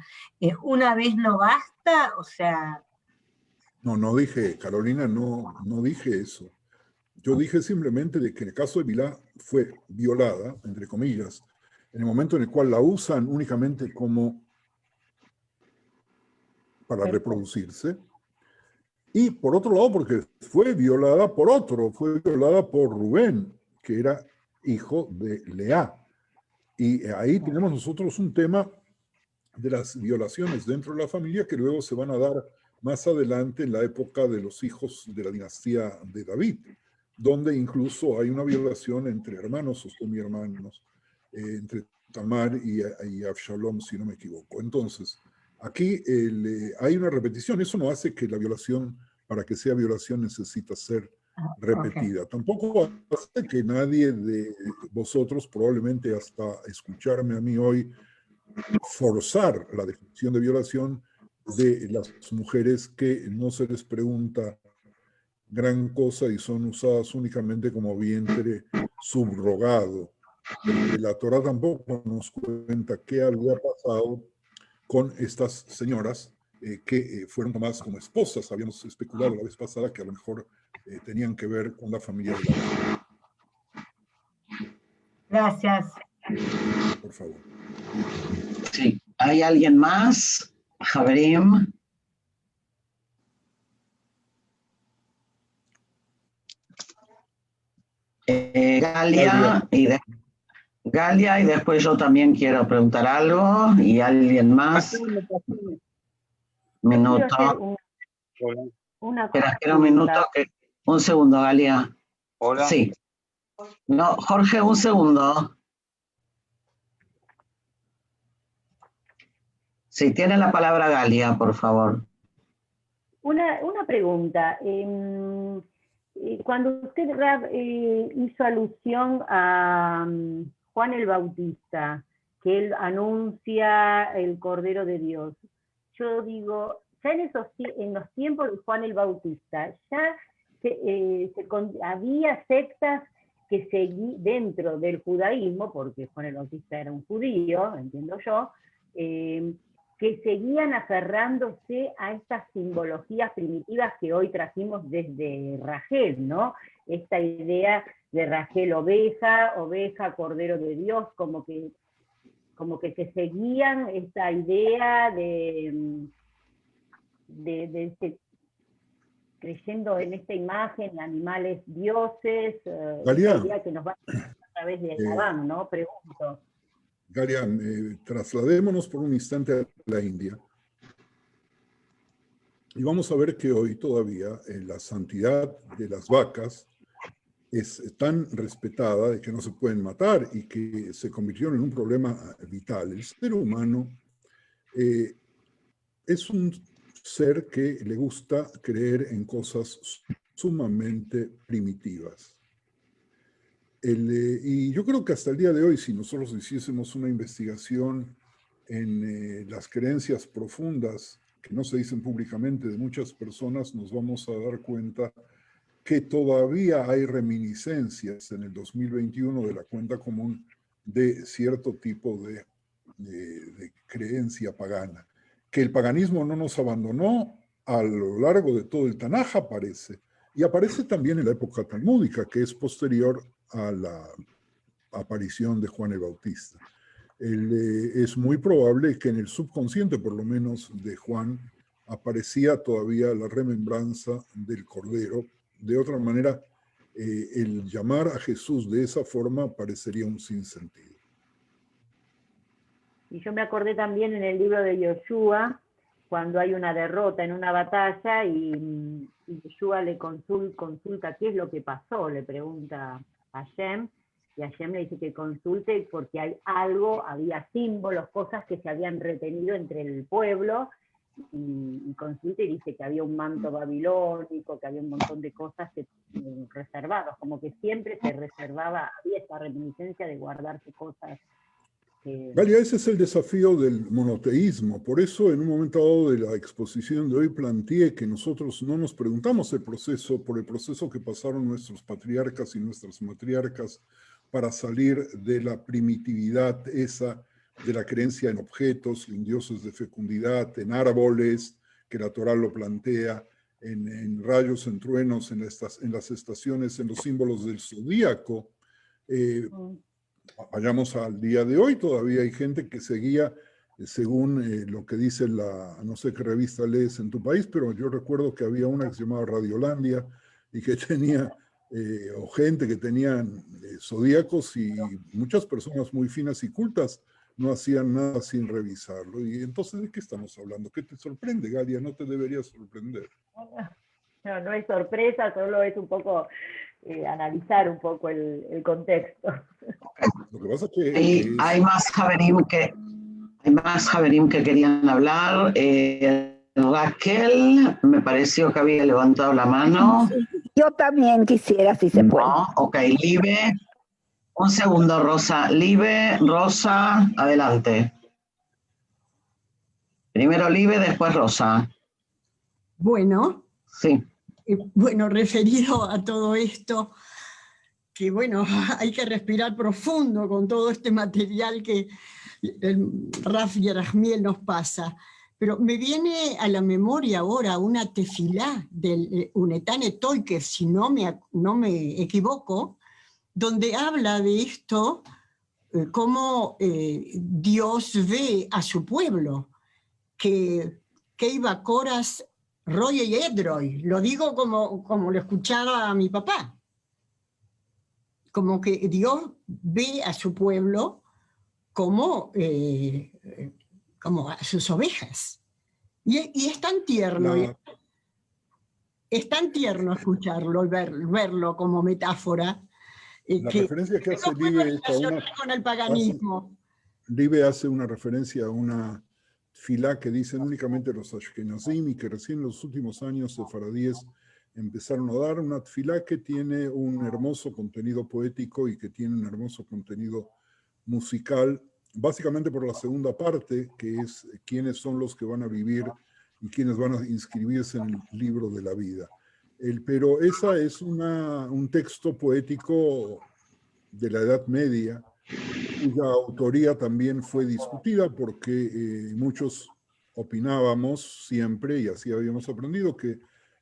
¿Una vez no basta? O sea... No dije, Carolina, no dije eso. Yo dije simplemente de que en el caso de Bilá fue violada, entre comillas, en el momento en el cual la usan únicamente como para reproducirse. Y por otro lado, porque fue violada por otro, fue violada por Rubén, que era hijo de Lea. Y ahí tenemos nosotros un tema de las violaciones dentro de la familia que luego se van a dar más adelante en la época de los hijos de la dinastía de David, donde incluso hay una violación entre hermanos o semi-hermanos, entre Tamar y Absalom, si no me equivoco. Entonces, aquí hay una repetición. Eso no hace que la violación, para que sea violación, necesita ser repetida. Okay. Tampoco hace que nadie de vosotros, probablemente hasta escucharme a mí hoy, forzar la definición de violación de las mujeres que no se les pregunta gran cosa y son usadas únicamente como vientre subrogado. La Torá tampoco nos cuenta qué había pasado con estas señoras que fueron tomadas como esposas. Habíamos especulado la vez pasada que a lo mejor tenían que ver con la familia de la mujer. Gracias. Por favor. Sí, ¿hay alguien más? Javerim. Galia y después yo también quiero preguntar algo y alguien más. Minuto. Espera un minuto. Un segundo, Galia. Hola. Sí. No, Jorge, un segundo. Sí, tiene la palabra Galia, por favor. Una pregunta. Cuando usted, Rab, hizo alusión a Juan el Bautista, que él anuncia el Cordero de Dios, yo digo, ya en los tiempos de Juan el Bautista, ya había sectas que seguían dentro del judaísmo, porque Juan el Bautista era un judío, entiendo yo, que seguían aferrándose a estas simbologías primitivas que hoy trajimos desde Rachel, ¿no? Esta idea de Rachel oveja, cordero de Dios, como que se seguían esta idea creyendo en esta imagen, animales dioses, Galia, esta idea que nos va a través de Adán, ¿no? Pregunto. Galia, trasladémonos por un instante a la India y vamos a ver que hoy todavía la santidad de las vacas es tan respetada de que no se pueden matar y que se convirtieron en un problema vital. El ser humano es un ser que le gusta creer en cosas sumamente primitivas. Y yo creo que hasta el día de hoy, si nosotros hiciésemos una investigación en las creencias profundas que no se dicen públicamente de muchas personas, nos vamos a dar cuenta que todavía hay reminiscencias en el 2021 de la cuenta común de cierto tipo de creencia pagana. Que el paganismo no nos abandonó a lo largo de todo el Tanaj aparece, y aparece también en la época talmúdica, que es posterior a la aparición de Juan el Bautista. Es muy probable que en el subconsciente, por lo menos de Juan, aparecía todavía la remembranza del Cordero. De otra manera, el llamar a Jesús de esa forma parecería un sinsentido. Y yo me acordé también en el libro de Yoshua, cuando hay una derrota en una batalla y Yoshua le consulta qué es lo que pasó, le pregunta a Hashem, y Hashem le dice que consulte porque había símbolos, cosas que se habían retenido entre el pueblo, y consulta y dice que había un manto babilónico, que había un montón de cosas reservadas, como que siempre se reservaba, había esta reminiscencia de guardarse cosas. Galia, ese es el desafío del monoteísmo. Por eso, en un momento dado de la exposición de hoy, planteé que nosotros no nos preguntamos por el proceso que pasaron nuestros patriarcas y nuestras matriarcas para salir de la primitividad esa de la creencia en objetos, en dioses de fecundidad, en árboles, que la Torá lo plantea, en rayos, en truenos, en las estaciones, en los símbolos del zodíaco. Vayamos al día de hoy, todavía hay gente que seguía según lo que dice no sé qué revista lees en tu país, pero yo recuerdo que había una que se llamaba Radiolandia y que tenía, o gente que tenían zodíacos, y muchas personas muy finas y cultas no hacían nada sin revisarlo. Y entonces, ¿de qué estamos hablando? ¿Qué te sorprende, Galia? No te debería sorprender. No es sorpresa, solo es un poco analizar un poco el contexto. Lo que pasa es que hay más Javerim que querían hablar. Raquel, me pareció que había levantado la mano. Yo también quisiera, si se puede. No, ok, Libe. Un segundo, Rosa. Libe, Rosa, adelante. Primero Libe, después Rosa. Bueno, sí. Bueno, referido a todo esto, que bueno, hay que respirar profundo con todo este material que el Raf Yerahmiel nos pasa. Pero me viene a la memoria ahora una tefilá del Unetane Toiker, si no me equivoco, donde habla de esto, cómo Dios ve a su pueblo, que iba Coras, Roy y Edroy, lo digo como lo escuchaba a mi papá, como que Dios ve a su pueblo como a sus ovejas. Y es tan tierno, es tan tierno escucharlo y verlo como metáfora. La referencia que hace Libe con el paganismo. Libe hace una referencia a una filá que dicen únicamente los ashkenazim y que recién en los últimos años sefaradíes empezaron a dar, una tefilá que tiene un hermoso contenido poético y que tiene un hermoso contenido musical, básicamente por la segunda parte, que es quiénes son los que van a vivir y quiénes van a inscribirse en el libro de la vida. Pero esa es un texto poético de la Edad Media, cuya autoría también fue discutida porque muchos opinábamos siempre, y así habíamos aprendido, que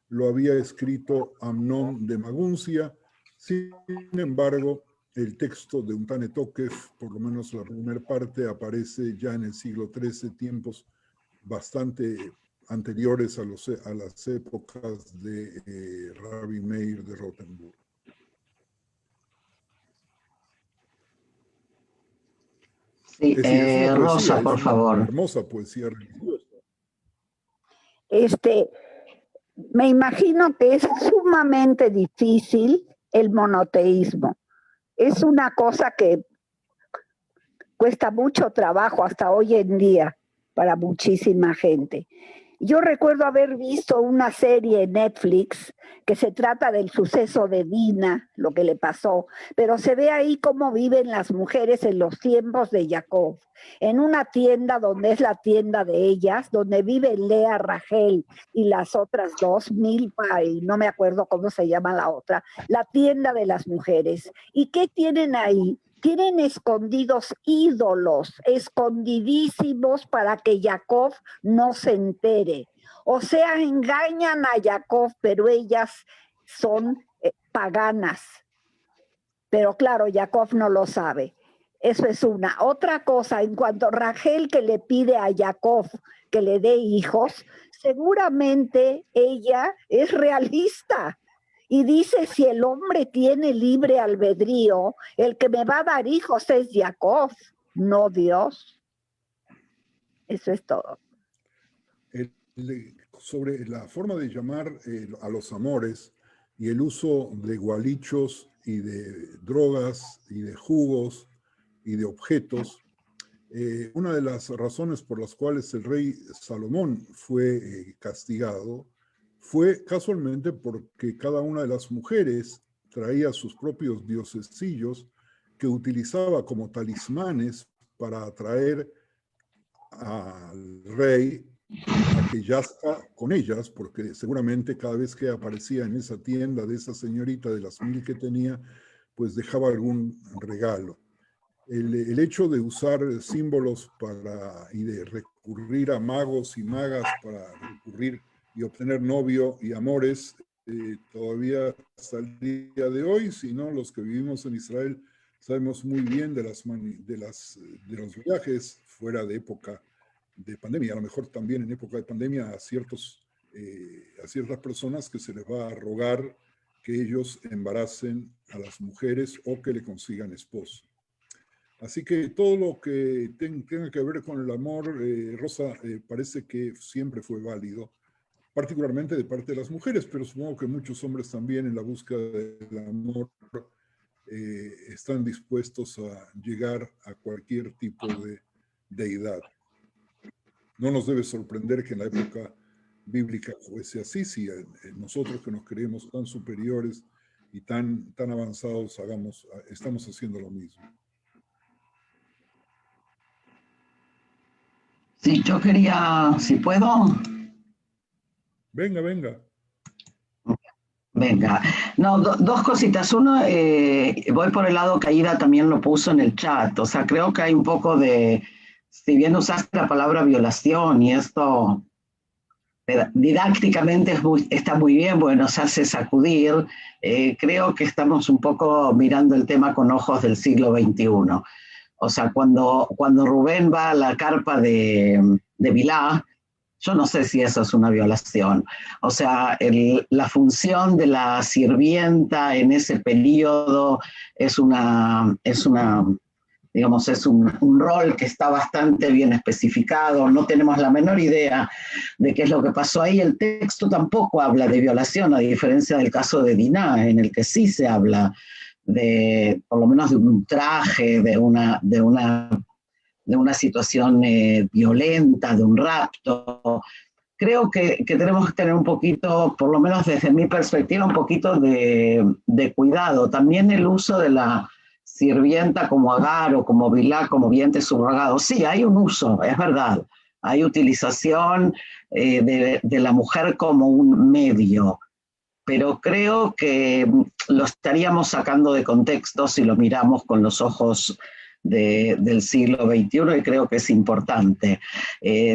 lo había escrito Amnón de Maguncia. Sin embargo, el texto de Untane Tokef, por lo menos la primera parte, aparece ya en el siglo XIII, tiempos bastante anteriores a las épocas de Rabbi Meir de Rothenburg. Sí, Es decir, es una poesía, Rosa, por favor. Hermosa poesía religiosa. Me imagino que es sumamente difícil el monoteísmo. Es una cosa que cuesta mucho trabajo hasta hoy en día para muchísima gente. Yo recuerdo haber visto una serie en Netflix que se trata del suceso de Dina, lo que le pasó, pero se ve ahí cómo viven las mujeres en los tiempos de Jacob, en una tienda donde es la tienda de ellas, donde viven Lea, Rachel y las otras dos, Milpa y no me acuerdo cómo se llama la otra, la tienda de las mujeres. ¿Y qué tienen ahí? Tienen escondidos ídolos, escondidísimos para que Jacob no se entere. O sea, engañan a Jacob, pero ellas son paganas. Pero claro, Jacob no lo sabe. Eso es una. Otra cosa, en cuanto a Rachel que le pide a Jacob que le dé hijos, seguramente ella es realista. Y dice, si el hombre tiene libre albedrío, el que me va a dar hijos es Jacob, no Dios. Eso es todo. Sobre la forma de llamar a los amores y el uso de gualichos y de drogas y de jugos y de objetos, una de las razones por las cuales el rey Salomón fue castigado fue casualmente porque cada una de las mujeres traía sus propios diosecillos que utilizaba como talismanes para atraer al rey a que yazca con ellas, porque seguramente cada vez que aparecía en esa tienda de esa señorita de las 1000 que tenía, pues dejaba algún regalo. El hecho de usar símbolos y de recurrir a magos y magas para recurrir y obtener novio y amores, todavía hasta el día de hoy, si no, los que vivimos en Israel sabemos muy bien de los viajes fuera de época de pandemia, a lo mejor también en época de pandemia a ciertas personas que se les va a rogar que ellos embaracen a las mujeres o que le consigan esposo. Así que todo lo que tenga que ver con el amor, Rosa, parece que siempre fue válido, particularmente de parte de las mujeres, pero supongo que muchos hombres también en la búsqueda del amor están dispuestos a llegar a cualquier tipo de deidad. No nos debe sorprender que en la época bíblica fuese así, si nosotros que nos creemos tan superiores y tan avanzados estamos haciendo lo mismo. Sí, yo quería, si puedo. Venga, venga. Venga. No, dos cositas. Uno, voy por el lado que Aida también lo puso en el chat. O sea, creo que hay un poco de, si bien usaste la palabra violación y esto didácticamente está muy bien, bueno, nos hace sacudir, creo que estamos un poco mirando el tema con ojos del siglo XXI. O sea, cuando Rubén va a la carpa de Bilá, yo no sé si eso es una violación. O sea, la función de la sirvienta en ese periodo es un rol que está bastante bien especificado. No tenemos la menor idea de qué es lo que pasó ahí. El texto tampoco habla de violación, a diferencia del caso de Diná, en el que sí se habla por lo menos de un ultraje, de una situación violenta, de un rapto. creo que tenemos que tener un poquito, por lo menos desde mi perspectiva, un poquito de cuidado. También el uso de la sirvienta como agar o como bilá, como vientre subrogado. Sí, hay un uso, es verdad. Hay utilización de la mujer como un medio, pero creo que lo estaríamos sacando de contexto si lo miramos con los ojos del siglo XXI, y creo que es importante.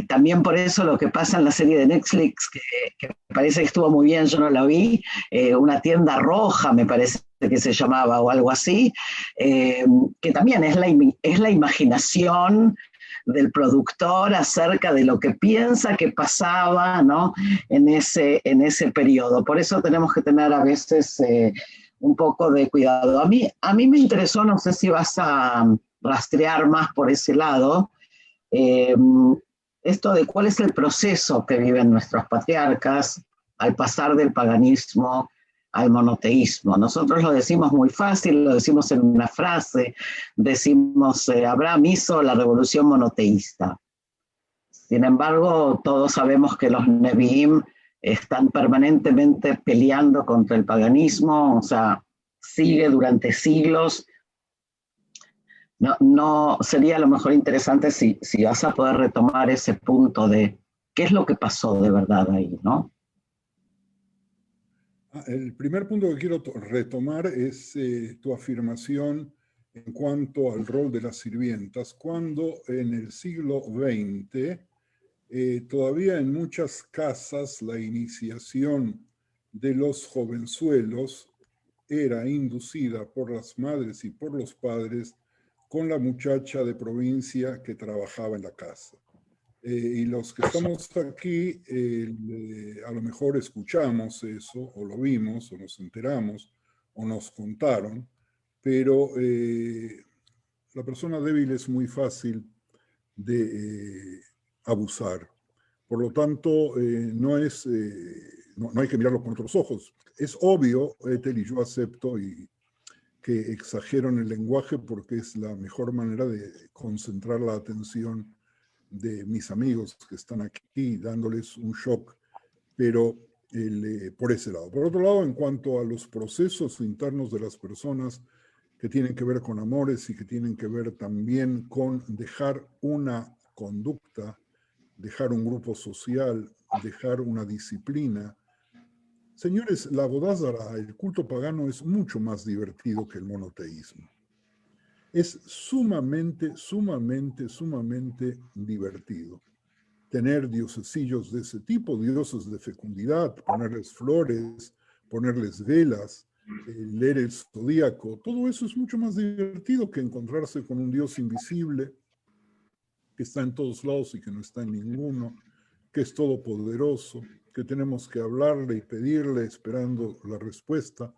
También por eso lo que pasa en la serie de Netflix, que me parece que estuvo muy bien, yo no la vi, Una tienda roja me parece que se llamaba o algo así, que también es la imaginación del productor acerca de lo que piensa que pasaba, ¿no?, en ese periodo. Por eso tenemos que tener a veces un poco de cuidado. A mí me interesó, no sé si vas a rastrear más por ese lado, esto de cuál es el proceso que viven nuestros patriarcas al pasar del paganismo al monoteísmo. Nosotros lo decimos muy fácil, lo decimos en una frase, decimos, Abraham hizo la revolución monoteísta. Sin embargo, todos sabemos que los Nevi'im están permanentemente peleando contra el paganismo, o sea, sigue durante siglos. No sería a lo mejor interesante si vas a poder retomar ese punto de qué es lo que pasó de verdad ahí, ¿no? El primer punto que quiero retomar es tu afirmación en cuanto al rol de las sirvientas, cuando en el siglo XX todavía en muchas casas la iniciación de los jovenzuelos era inducida por las madres y por los padres con la muchacha de provincia que trabajaba en la casa. Y los que estamos aquí, a lo mejor escuchamos eso, o lo vimos, o nos enteramos, o nos contaron, pero la persona débil es muy fácil de abusar. Por lo tanto, no hay que mirarlo con otros ojos. Es obvio, Ethel, y yo acepto que exagero en el lenguaje porque es la mejor manera de concentrar la atención de mis amigos que están aquí, dándoles un shock, pero por ese lado. Por otro lado, en cuanto a los procesos internos de las personas que tienen que ver con amores y que tienen que ver también con dejar una conducta, dejar un grupo social, dejar una disciplina. Señores, la Avodah, el culto pagano, es mucho más divertido que el monoteísmo. Es sumamente divertido tener diosesillos de ese tipo, dioses de fecundidad, ponerles flores, ponerles velas, leer el zodíaco. Todo eso es mucho más divertido que encontrarse con un dios invisible que está en todos lados y que no está en ninguno, que es todopoderoso, que tenemos que hablarle y pedirle esperando la respuesta,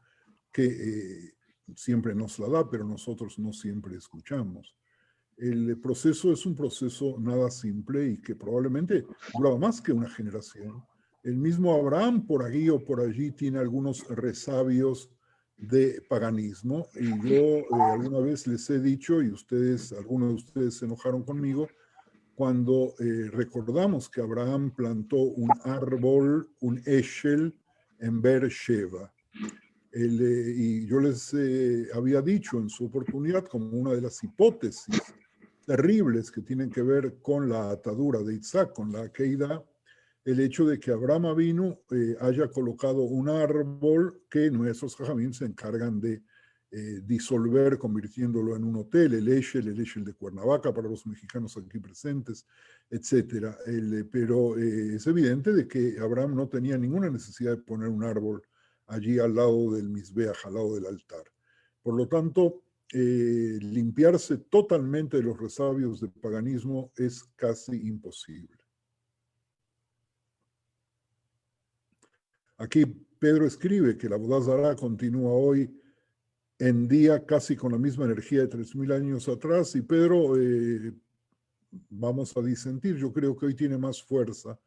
que siempre nos la da, pero nosotros no siempre escuchamos. El proceso es un proceso nada simple y que probablemente duraba más que una generación. El mismo Abraham por aquí o por allí tiene algunos resabios de paganismo, y yo alguna vez les he dicho, y algunos de ustedes se enojaron conmigo, cuando recordamos que Abraham plantó un árbol, un eshel, en Beersheba. Y yo les había dicho en su oportunidad, como una de las hipótesis terribles que tienen que ver con la atadura de Isaac, con la Akeida, el hecho de que Abraham Avinu haya colocado un árbol que nuestros jajamim se encargan de disolver, convirtiéndolo en un hotel, el Eshel de Cuernavaca para los mexicanos aquí presentes, etc. Pero es evidente de que Abraham no tenía ninguna necesidad de poner un árbol allí al lado del Mizbeach, al lado del altar. Por lo tanto, limpiarse totalmente de los resabios del paganismo es casi imposible. Aquí Pedro escribe que la Avodah Zará continúa hoy en día casi con la misma energía de 3000 años atrás, y Pedro, vamos a disentir, yo creo que hoy tiene más fuerza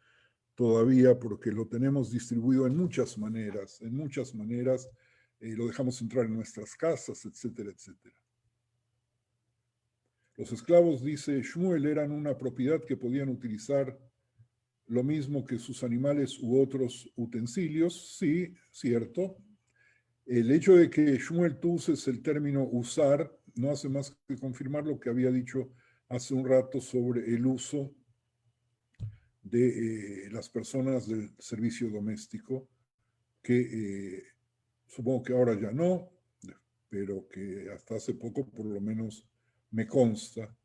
todavía porque lo tenemos distribuido en muchas maneras, lo dejamos entrar en nuestras casas, etcétera, etcétera. Los esclavos, dice Shmuel, eran una propiedad que podían utilizar lo mismo que sus animales u otros utensilios, sí, cierto. El hecho de que Shmuel tú uses el término usar no hace más que confirmar lo que había dicho hace un rato sobre el uso de las personas del servicio doméstico, que supongo que ahora ya no, pero que hasta hace poco por lo menos me consta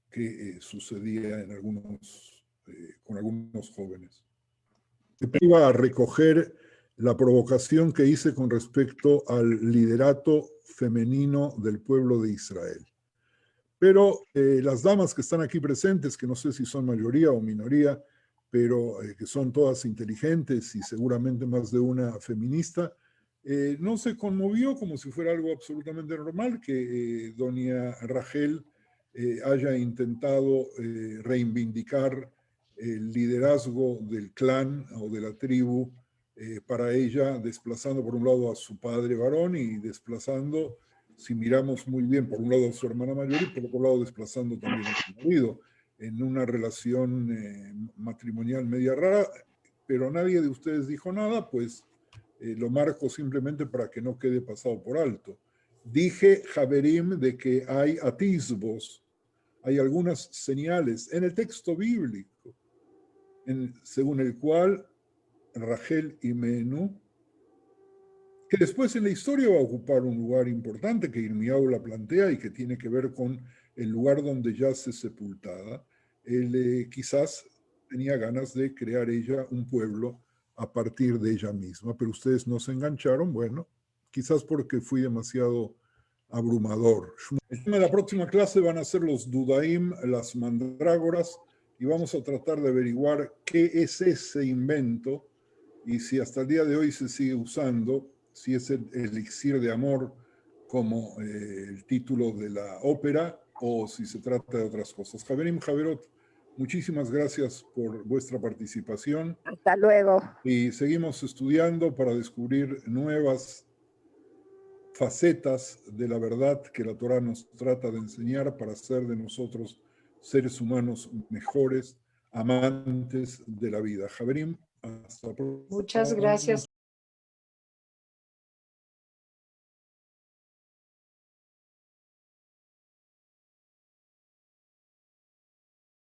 que sucedía en con algunos jóvenes. Iba a recoger la provocación que hice con respecto al liderato femenino del pueblo de Israel. Pero las damas que están aquí presentes, que no sé si son mayoría o minoría, pero que son todas inteligentes y seguramente más de una feminista, no se conmovió como si fuera algo absolutamente normal que doña Rachel haya intentado reivindicar el liderazgo del clan o de la tribu para ella, desplazando por un lado a su padre varón y desplazando, si miramos muy bien, por un lado a su hermana mayor y por otro lado desplazando también a su marido, en una relación matrimonial media rara, pero nadie de ustedes dijo nada, pues lo marco simplemente para que no quede pasado por alto. Dije, Javerim, de que hay atisbos, hay algunas señales en el texto bíblico, según el cual Rachel y Menú, que después en la historia va a ocupar un lugar importante que Irmiau la plantea y que tiene que ver con el lugar donde yace sepultada, él quizás tenía ganas de crear ella un pueblo a partir de ella misma, pero ustedes no se engancharon, bueno, quizás porque fui demasiado abrumador. El tema de la próxima clase van a ser los Dudaim, las mandrágoras, y vamos a tratar de averiguar qué es ese invento y si hasta el día de hoy se sigue usando, si es el elixir de amor como el título de la ópera o si se trata de otras cosas. Javerim, Javerot, muchísimas gracias por vuestra participación. Hasta luego. Y seguimos estudiando para descubrir nuevas facetas de la verdad que la Torah nos trata de enseñar para hacer de nosotros seres humanos mejores, amantes de la vida. Javerim, hasta pronto. Muchas gracias.